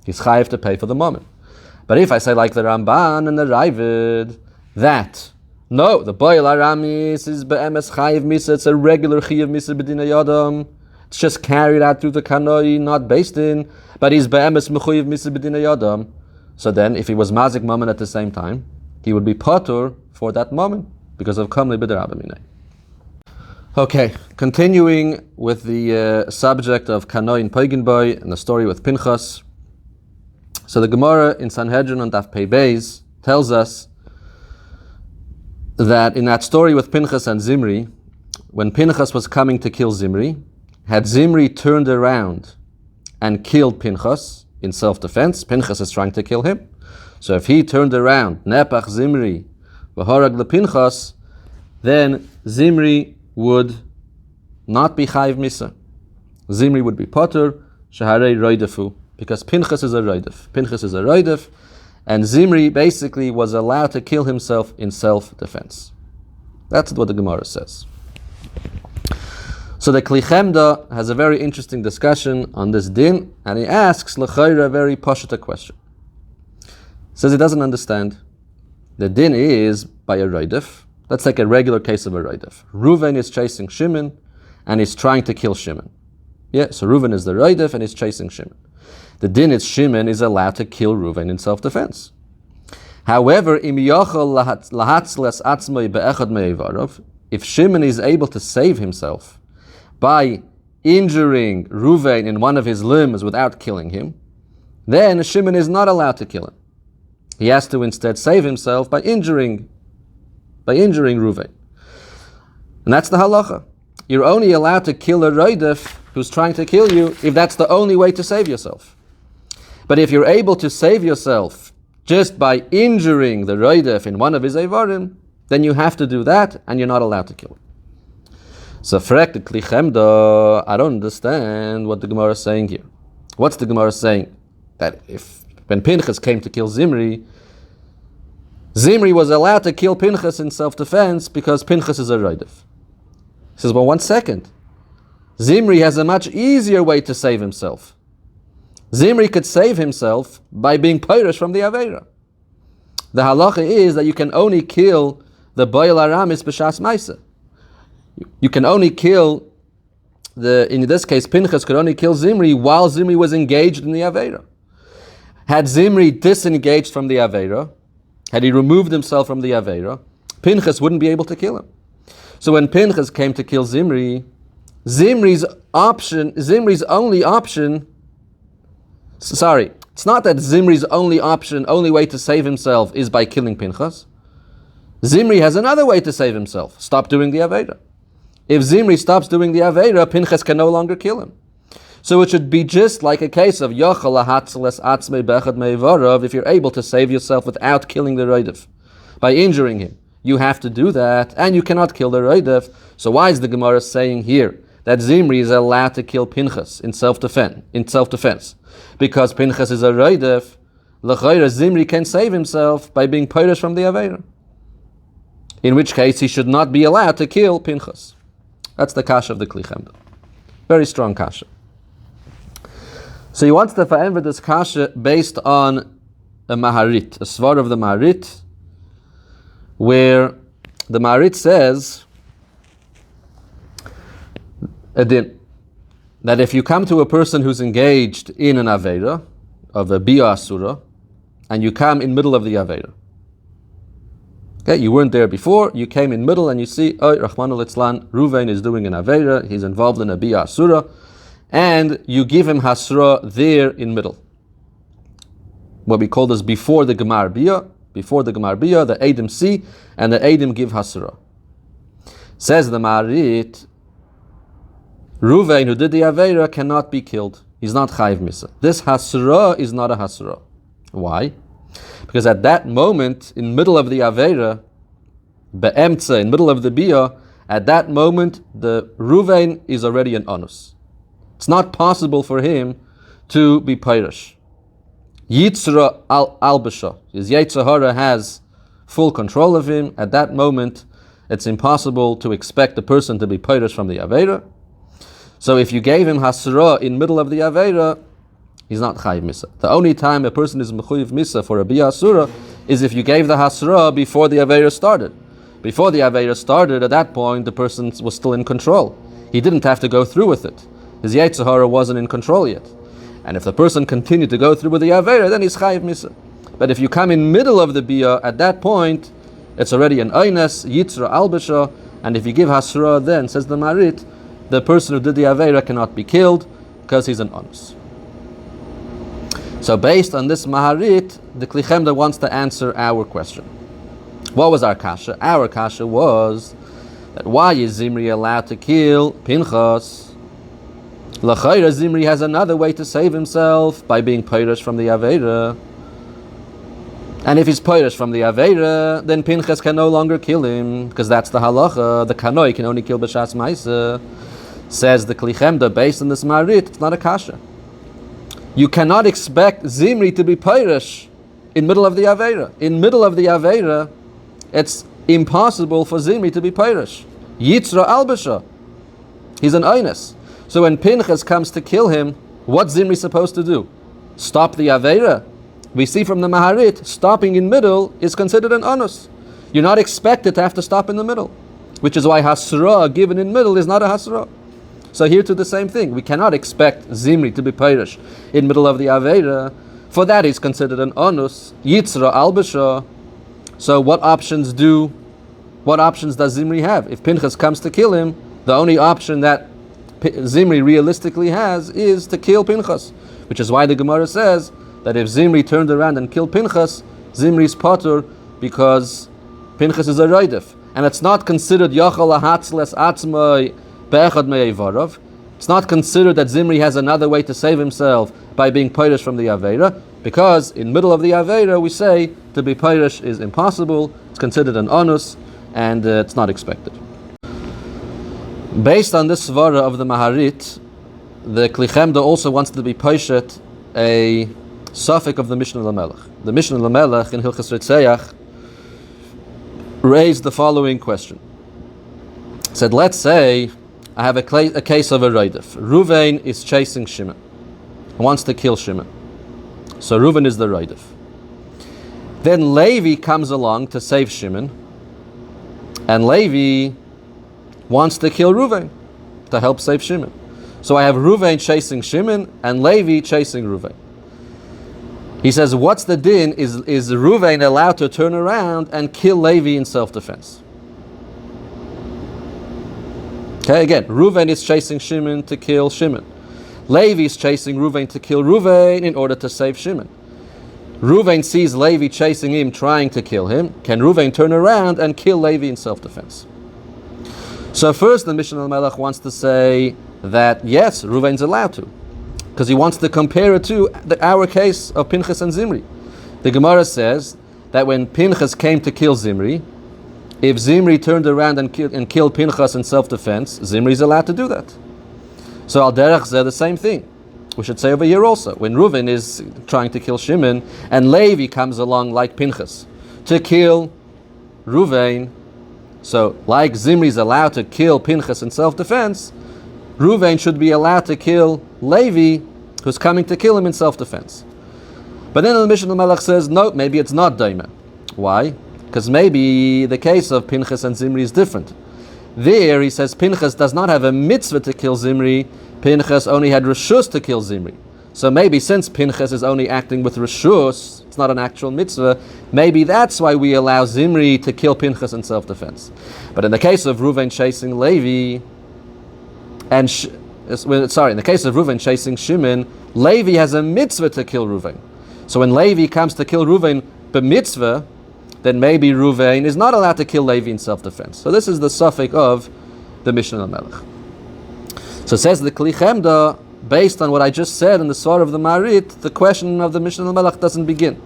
He's Chayiv to pay for the moment. But if I say like the Ramban and the Ravid, that no, the Bayil Aramis is Be'emes Chayiv Misa, it's a regular Chayiv Misa B'dina Yodam, it's just carried out through the kanoi, not based in, but he's be'emes mechuyev misa b'dina yodam. So then, if he was mazik moment at the same time, he would be patur for that moment because of kamli b'derabamine. Okay, continuing with the subject of kanoi and pagan boy and the story with Pinchas. So the Gemara in Sanhedrin on Daf Pei Beis tells us that in that story with Pinchas and Zimri, when Pinchas was coming to kill Zimri, had Zimri turned around and killed Pinchas in self-defense, Pinchas is trying to kill him. So if he turned around, Nepach Zimri, v'harag lePinchas, then Zimri would not be Chayiv Misa. Zimri would be Potter, Shaharei Roidefu, because Pinchas is a Roidef. Pinchas is a Roidef, and Zimri basically was allowed to kill himself in self-defense. That's what the Gemara says. So the Kli Chemdah has a very interesting discussion on this din, and he asks l'chayra a very pashut question. Says he doesn't understand. The din is by a roidef. Let's take a regular case of a roidef. Reuven is chasing Shimon, and he's trying to kill Shimon. Yeah, so Reuven is the roidef, and he's chasing Shimon. The din is Shimon is allowed to kill Reuven in self-defense. However, im yochel lahatzles atzmai be'echad me'evarov, if Shimon is able to save himself by injuring Reuven in one of his limbs without killing him, then Shimon is not allowed to kill him. He has to instead save himself by injuring Reuven. And that's the halacha. You're only allowed to kill a roidef who's trying to kill you if that's the only way to save yourself. But if you're able to save yourself just by injuring the roidef in one of his evarim, then you have to do that and you're not allowed to kill him. So, frek the Kli Chemdah, I don't understand what the Gemara is saying here. What's the Gemara saying? That when Pinchas came to kill Zimri, Zimri was allowed to kill Pinchas in self-defense because Pinchas is a roidef. He says, well, 1 second. Zimri has a much easier way to save himself. Zimri could save himself by being pirish from the Aveira. The halacha is that you can only kill the Bayil Aramis b'shas Maisa. You can only kill in this case, Pinchas could only kill Zimri while Zimri was engaged in the Aveira. Had Zimri disengaged from the Aveira, had he removed himself from the Aveira, Pinchas wouldn't be able to kill him. So when Pinchas came to kill Zimri, Zimri's only option, it's not that Zimri's only way to save himself is by killing Pinchas. Zimri has another way to save himself. Stop doing the Aveira. If Zimri stops doing the Aveira, Pinchas can no longer kill him. So it should be just like a case of Yochel Ahatzeles Atzmei Bechad Meivarav. If you're able to save yourself without killing the Roidev, by injuring him, you have to do that, and you cannot kill the Roidev. So why is the Gemara saying here that Zimri is allowed to kill Pinchas in self-defense? Because Pinchas is a Roidev, L'chayra Zimri can save himself by being purish from the Aveira. In which case, he should not be allowed to kill Pinchas. That's the kasha of the Kli Chemdah. Very strong kasha. So he wants to forever this kasha based on a Maharit, a svar of the Maharit, where the Maharit says that if you come to a person who's engaged in an Aveira, of a Biur Asura, and you come in middle of the Aveira. Okay, you weren't there before, you came in middle and you see, oh, Rahman al-Itzlan, Ruvain is doing an Aveira, he's involved in a Biur Asura, and you give him Hasra there in middle. What we call this before the Gemar Biur, the Eidim see, and the Eidim give Hasra. Says the Maharit, Ruvain, who did the Aveira, cannot be killed. He's not Chayiv Misa. This Hasra is not a Hasra. Why? Because at that moment, in middle of the Aveira, Be'emtza, in middle of the Biur, at that moment, the Ruvain is already an Anus. It's not possible for him to be Pirish. Yitzra al-Albasha, his Yetzer Hara has full control of him. At that moment, it's impossible to expect a person to be Pirish from the Aveira. So if you gave him Hasra in middle of the Aveira, he's not Chayiv Misa. The only time a person is Mechuyev Misa for a Biur Asura is if you gave the Hasra before the Aveira started. Before the Aveira started, at that point, the person was still in control. He didn't have to go through with it. His Yetzer Hara wasn't in control yet. And if the person continued to go through with the Aveira, then he's Chayiv Misa. But if you come in middle of the Biur, at that point, it's already an Eines, Yitzra Albasha, and if you give Hasra then, says the Marit, the person who did the Aveira cannot be killed because he's an Anus. So based on this Maharit, the Kli Chemdah wants to answer our question. What was our kasha? Our kasha was that why is Zimri allowed to kill Pinchas? L'chayra, Zimri has another way to save himself by being pirish from the Aveira. And if he's pirish from the Aveira, then Pinchas can no longer kill him, because that's the halacha. The kanoi can only kill b'shas ma'isa. Says the Kli Chemdah, based on this Marit, it's not a kasha. You cannot expect Zimri to be pirish in middle of the Aveira. In middle of the Aveira, it's impossible for Zimri to be pirish. Yitzra albasha. He's an Eines. So when Pinchas comes to kill him, what's Zimri supposed to do? Stop the Aveira? We see from the Maharit, stopping in middle is considered an Anus. You're not expected to have to stop in the middle, which is why Hasra given in middle is not a Hasra. So here to the same thing. We cannot expect Zimri to be Pirish in middle of the Aveira. For that is considered an Anus, Yitzra Albasha. So what options does Zimri have? If Pinchas comes to kill him, the only option that Zimri realistically has is to kill Pinchas, which is why the Gemara says that if Zimri turned around and killed Pinchas, Zimri's potter because Pinchas is a Roidef. And it's not considered Yachal Ahatzles Atzmai Be'echad Me'evarav. It's not considered that Zimri has another way to save himself by being Pirish from the Aveira, because in middle of the Aveira we say to be Pirish is impossible, it's considered an Anus, and it's not expected. Based on this svara of the Maharit, the Kli Chemdah also wants to be Poshet a suffix of the Mishnah Lamelech. The Mishnah Lamelech in Hilchas Ritzeach raised the following question. It said, let's say I have a case of a Roidef. Ruvain is chasing Shimon, wants to kill Shimon. So Ruvain is the Roidef. Then Levi comes along to save Shimon, and Levi wants to kill Ruvain to help save Shimon. So I have Ruvain chasing Shimon and Levi chasing Ruvain. He says, what's the din? Is Ruvain allowed to turn around and kill Levi in self-defense? Okay, again, Ruvain is chasing Shimon to kill Shimon. Levi is chasing Ruvain to kill Ruvain in order to save Shimon. Reuven sees Levi chasing him, trying to kill him. Can Reuven turn around and kill Levi in self-defense? So first the Mishnah al-Melech wants to say that yes, Reuven's allowed to, because he wants to compare it to our case of Pinchas and Zimri. The Gemara says that when Pinchas came to kill Zimri, if Zimri turned around and killed Pinchas in self-defense, Zimri is allowed to do that. So al derech zeh, the same thing. We should say over here also, when Reuven is trying to kill Shimon and Levi comes along like Pinchas to kill Reuven, so like Zimri is allowed to kill Pinchas in self-defense, Reuven should be allowed to kill Levi, who's coming to kill him in self-defense. But then the Mishnah Melech says, no, maybe it's not daima. Why? Because maybe the case of Pinchas and Zimri is different. There, he says, Pinchas does not have a mitzvah to kill Zimri. Pinchas only had reshus to kill Zimri. So maybe since Pinchas is only acting with reshus, it's not an actual mitzvah, maybe that's why we allow Zimri to kill Pinchas in self-defense. But in the case of Reuven chasing Levi, in the case of Reuven chasing Shimon, Levi has a mitzvah to kill Reuven. So when Levi comes to kill Reuven b'mitzvah, then maybe Reuven is not allowed to kill Levi in self-defense. So this is the suffix of the Mishnah al-Melech. So says the Kli Chemdah, based on what I just said in the Svar of the Marit, the question of the Mishnah al-Melech doesn't begin.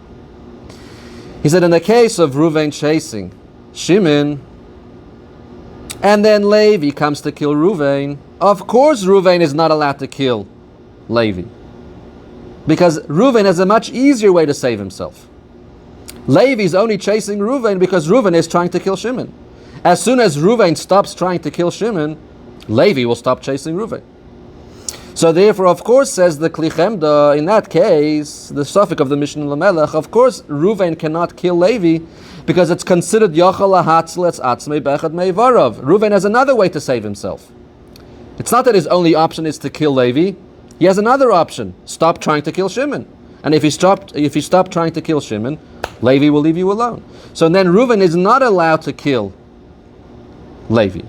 He said in the case of Reuven chasing Shimon, and then Levi comes to kill Reuven, of course Reuven is not allowed to kill Levi, because Reuven has a much easier way to save himself. Levi is only chasing Reuven because Reuven is trying to kill Shimon. As soon as Reuven stops trying to kill Shimon, Levi will stop chasing Reuven. So therefore, of course, says the Kli Chemdah, in that case, the suffix of the Mishnah Lamelech, of course, Reuven cannot kill Levi because it's considered Yachal Lahatzl Etz Atzmei Bechad Meivarav. Reuven has another way to save himself. It's not that his only option is to kill Levi. He has another option: stop trying to kill Shimon. And if he stopped trying to kill Shimon, Levi will leave you alone. So then Reuven is not allowed to kill Levi.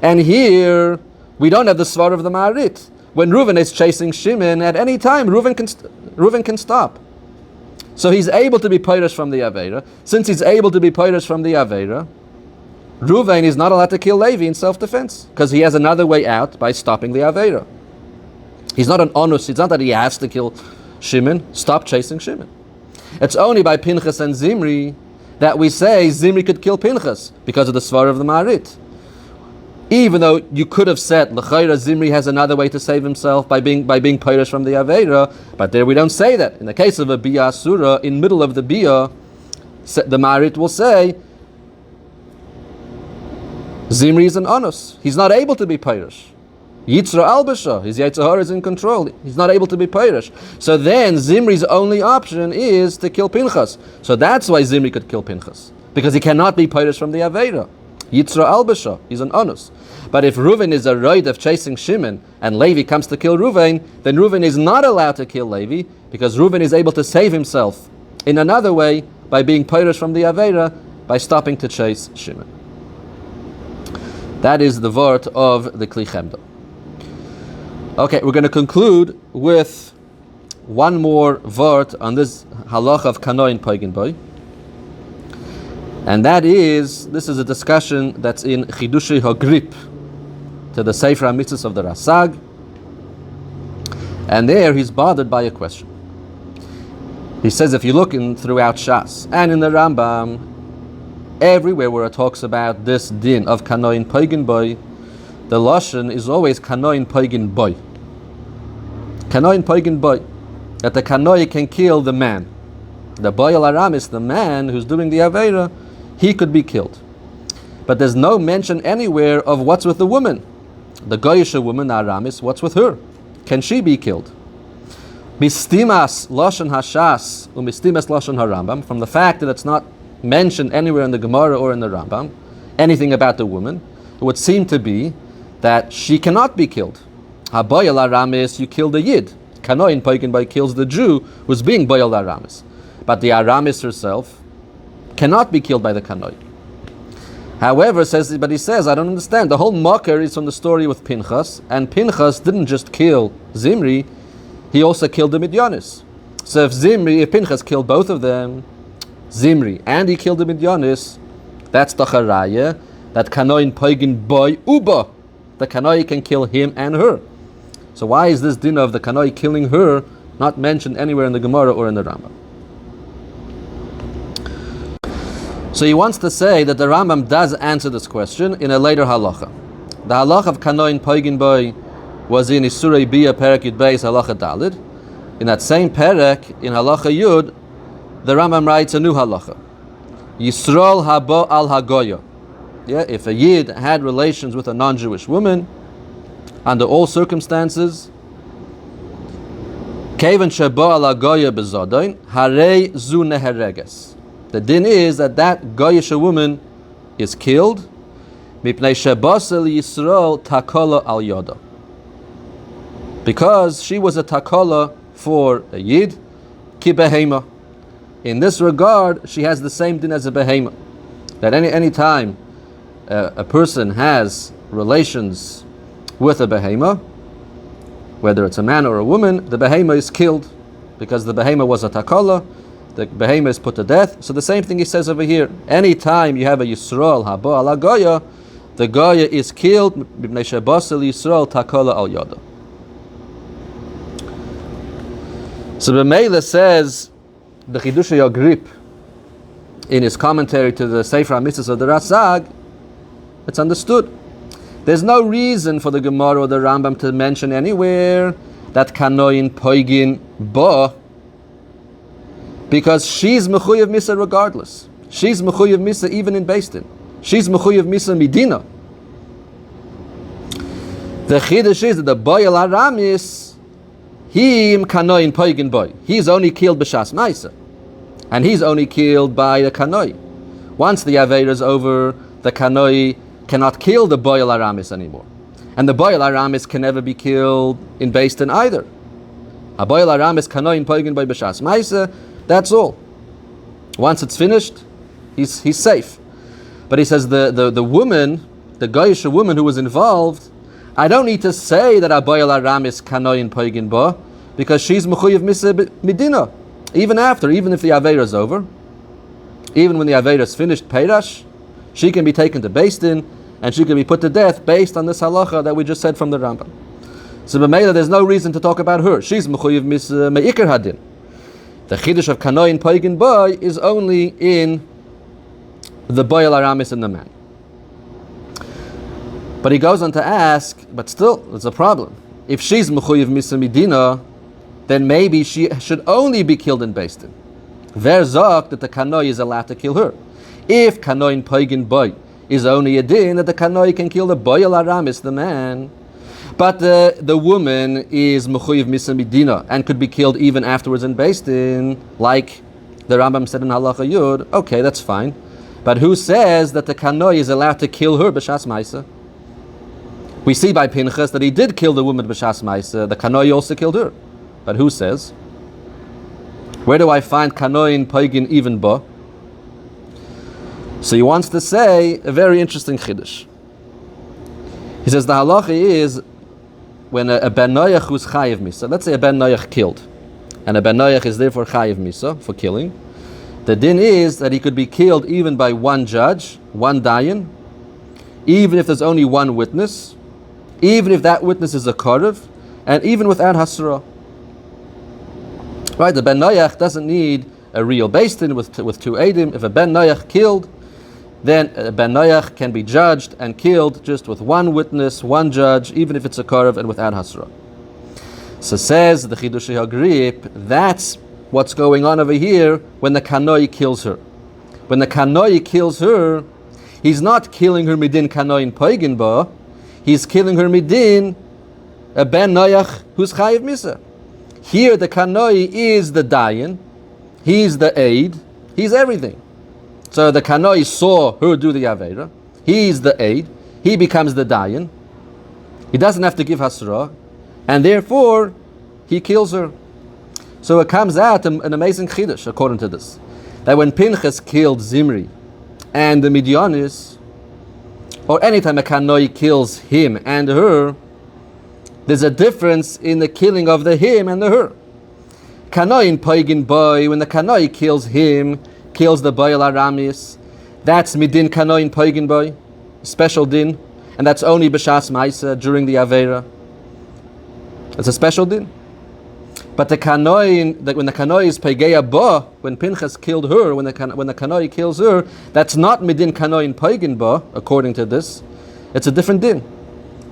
And here we don't have the svar of the Marit. When Reuven is chasing Shimon, at any time Reuven can stop. So he's able to be peirush from the Aveira. Since he's able to be peirush from the Aveira, Reuven is not allowed to kill Levi in self-defense because he has another way out by stopping the Aveira. He's not an onus. It's not that he has to kill Shimon. Stop chasing Shimon. It's only by Pinchas and Zimri that we say Zimri could kill Pinchas because of the svar of the Marit. Even though you could have said L'chayra Zimri has another way to save himself by being peirush from the Aveira, but there we don't say that. In the case of a Biyah Asura, in middle of the Biyah, the Marit will say Zimri is an onus. He's not able to be peirush. Yitzra Albasha, his Yetzer Hara is in control. He's not able to be peirush. So then Zimri's only option is to kill Pinchas. So that's why Zimri could kill Pinchas, because he cannot be peirush from the Aveira. Yitzra Albasha, he's an onus. But if Reuven is a roid of chasing Shimon and Levi comes to kill Reuven, then Reuven is not allowed to kill Levi because Reuven is able to save himself in another way by being peirush from the Aveira by stopping to chase Shimon. That is the vort of the Kli Chemdah. Okay, we're going to conclude with one more vort on this halacha of kanoin pagan boy. And that is, this is a discussion that's in Chidushei Hogrip to the Lsefer Hamitzvos of the Rasag. And there he's bothered by a question. He says if you look throughout Shas and in the Rambam, everywhere where it talks about this din of kanoin pagan boy, the lashon is always kanoin pagan boy. Kanoin pagan boy. That the kanoi can kill the man. The boy al aramis, the man who's doing the aveira, he could be killed. But there's no mention anywhere of what's with the woman. The goyisha woman, aramis, what's with her? Can she be killed? Mistimas lashon hashas umistimas lashon harambam. From the fact that it's not mentioned anywhere in the Gemara or in the Rambam, anything about the woman, it would seem to be that she cannot be killed. Haboyal aramis, you kill the yid. Kanoin pagan boy kills the Jew who's being boyal aramis. But the aramis herself cannot be killed by the kanoi. However, he says, I don't understand. The whole mocker is from the story with Pinchas, and Pinchas didn't just kill Zimri, he also killed the Midyanis. So if Pinchas killed both of them, Zimri, and he killed the Midyanis, that's the Haraya, that Kanoin Poigin Boy Uba. The Kanoi can kill him and her. So why is this din of the Kanoi killing her not mentioned anywhere in the Gemara or in the Rambam? So he wants to say that the Rambam does answer this question in a later halacha. The halacha of Kanoin Poigin Boy was in Isurei Bia Perek Yud Beis halacha Dalid. In that same Perek, in halacha Yud, the Rambam writes a new halacha. Yisrael habo al hagoya. Yeah, if a Yid had relations with a non-Jewish woman, under all circumstances, Kevan shabo al hagoya bezodain, harei zu nehereges. The din is that Goyish woman is killed, mipnei shebasel Yisrael takola al yoda. Because she was a takola for a Yid, ki behema. In this regard, she has the same din as a behema. That any time a person has relations with a behema, whether it's a man or a woman, the behema is killed because the behema was a takala, the behema is put to death. So the same thing he says over here. Any time you have a Yisrael haba ala goya, the goya is killed b'nei shebasel Yisrael takala al yada. So B'meila says the Chidush Yagrip in his commentary to the Lsefer Hamitzvos of the Rasag, it's understood. There's no reason for the Gemara or the Rambam to mention anywhere that Kanoin Poigin Ba, because she's Mechuyev Misa regardless. She's Mechuyev Misa even in Beis Din. She's Mechuyev Misa Midina. The Chidush is that the Boy al Aramis, him Kanoin Poigin Boy. He's only killed b'shas Maisa. And he's only killed by the Kanoi. Once the Aveira is over, the Kanoi cannot kill the Boy al Aramis anymore. And the Boy al Aramis can never be killed in Beis Din either. A Boy al Aramis Kanoi in Poigin by B'shas Maisa, that's all. Once it's finished, he's safe. But he says the woman, the Goyish woman who was involved, I don't need to say that a Boy al Aramis Kanoi in Poigin ba, because she's Mechuyev Misa Medina. Even if the Aveira is over, even when the Aveira is finished, Peirash, she can be taken to Beis Din and she can be put to death based on this halacha that we just said from the Rambam. So b'meila, there's no reason to talk about her. She's Mechuyev Me'ikar Hadin. The Chiddush of Kanoin Poigin Boy is only in the Boy al Aramis and the man. But he goes on to ask, but still, there's a problem. If she's Mechuyev Misa Medina, then maybe she should only be killed in Beis Din. Verzok that the Kanoi is allowed to kill her. If Kanoin Poigin Boy is only a din that the Kanoi can kill the Boy al Aramis, the man, but the woman is Mechuyev Misa Medina and could be killed even afterwards in Beis Din, like the Rambam said in Halacha Yud, okay, that's fine. But who says that the Kanoi is allowed to kill her b'shas Maisa? We see by Pinchas that he did kill the woman b'shas Maisa. The Kanoi also killed her. But who says? Where do I find Kanoin Poigin even ba? So he wants to say a very interesting chiddush. He says the halacha is when a ben noyach who's chayiv misa, let's say a ben noyach killed, and a ben noyach is therefore chayiv misa for killing. The din is that he could be killed even by one judge, one dayan, even if there's only one witness, even if that witness is a korev, and even without hasra. Right, the ben noyach doesn't need a real Beis Din with two edim. If a ben noyach killed, then a ben noyach can be judged and killed just with one witness, one judge, even if it's a korev and without hasra. So says the Chidush Hagrip, that's what's going on over here when the Kanoi kills her. When the Kanoi kills her, he's not killing her midin Kanoin Poigin ba, he's killing her midin a ben noyach who's chayiv misa. Here the Kanoi is the dayan, he's the aid, he's everything. So the Kanoi saw her do the Aveira, he's the aid, he becomes the dayan, he doesn't have to give hasra, and therefore he kills her. So it comes out an amazing chiddush according to this, that when Pinchas killed Zimri and the Midyanis, or anytime a Kanoi kills him and her, there's a difference in the killing of the him and the her. Kanoin Poigin Boy, when the Kanoi kills him, kills the Boy Aramis, that's Midin Kanoin Poigin Boy, special din, and that's only B'Shas Maisa during the Aveira. It's a special din. But the Kanoi, when the Kanoi is Peigeya Ba, when Pinchas killed her, when the Kanoi kills her, that's not Midin Kanoin Poigin Ba, according to this. It's a different din.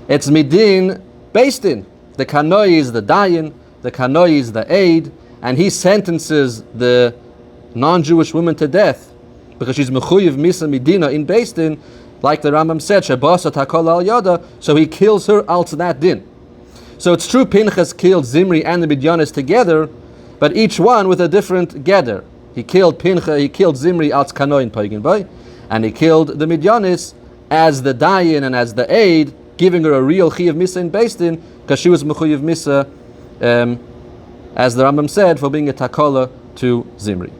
It's Midin based in. The Kanoi is the Dayan, the Kanoi is the aid, and he sentences the non-Jewish woman to death because she's Mechuyev Misa Medina in Beis Din, like the Rambam said, Shebasa Takol Al Yada, so he kills her out to that din. So it's true Pinchas killed Zimri and the Midyanis together, but each one with a different gather. He killed Zimri out Kanoin Poigin Boy, and he killed the Midyanis as the Dayan and as the aid, giving her a real Chiyav Misa in Beis Din, because she was Mechuyev Misa, as the Rambam said, for being a takola to Zimri.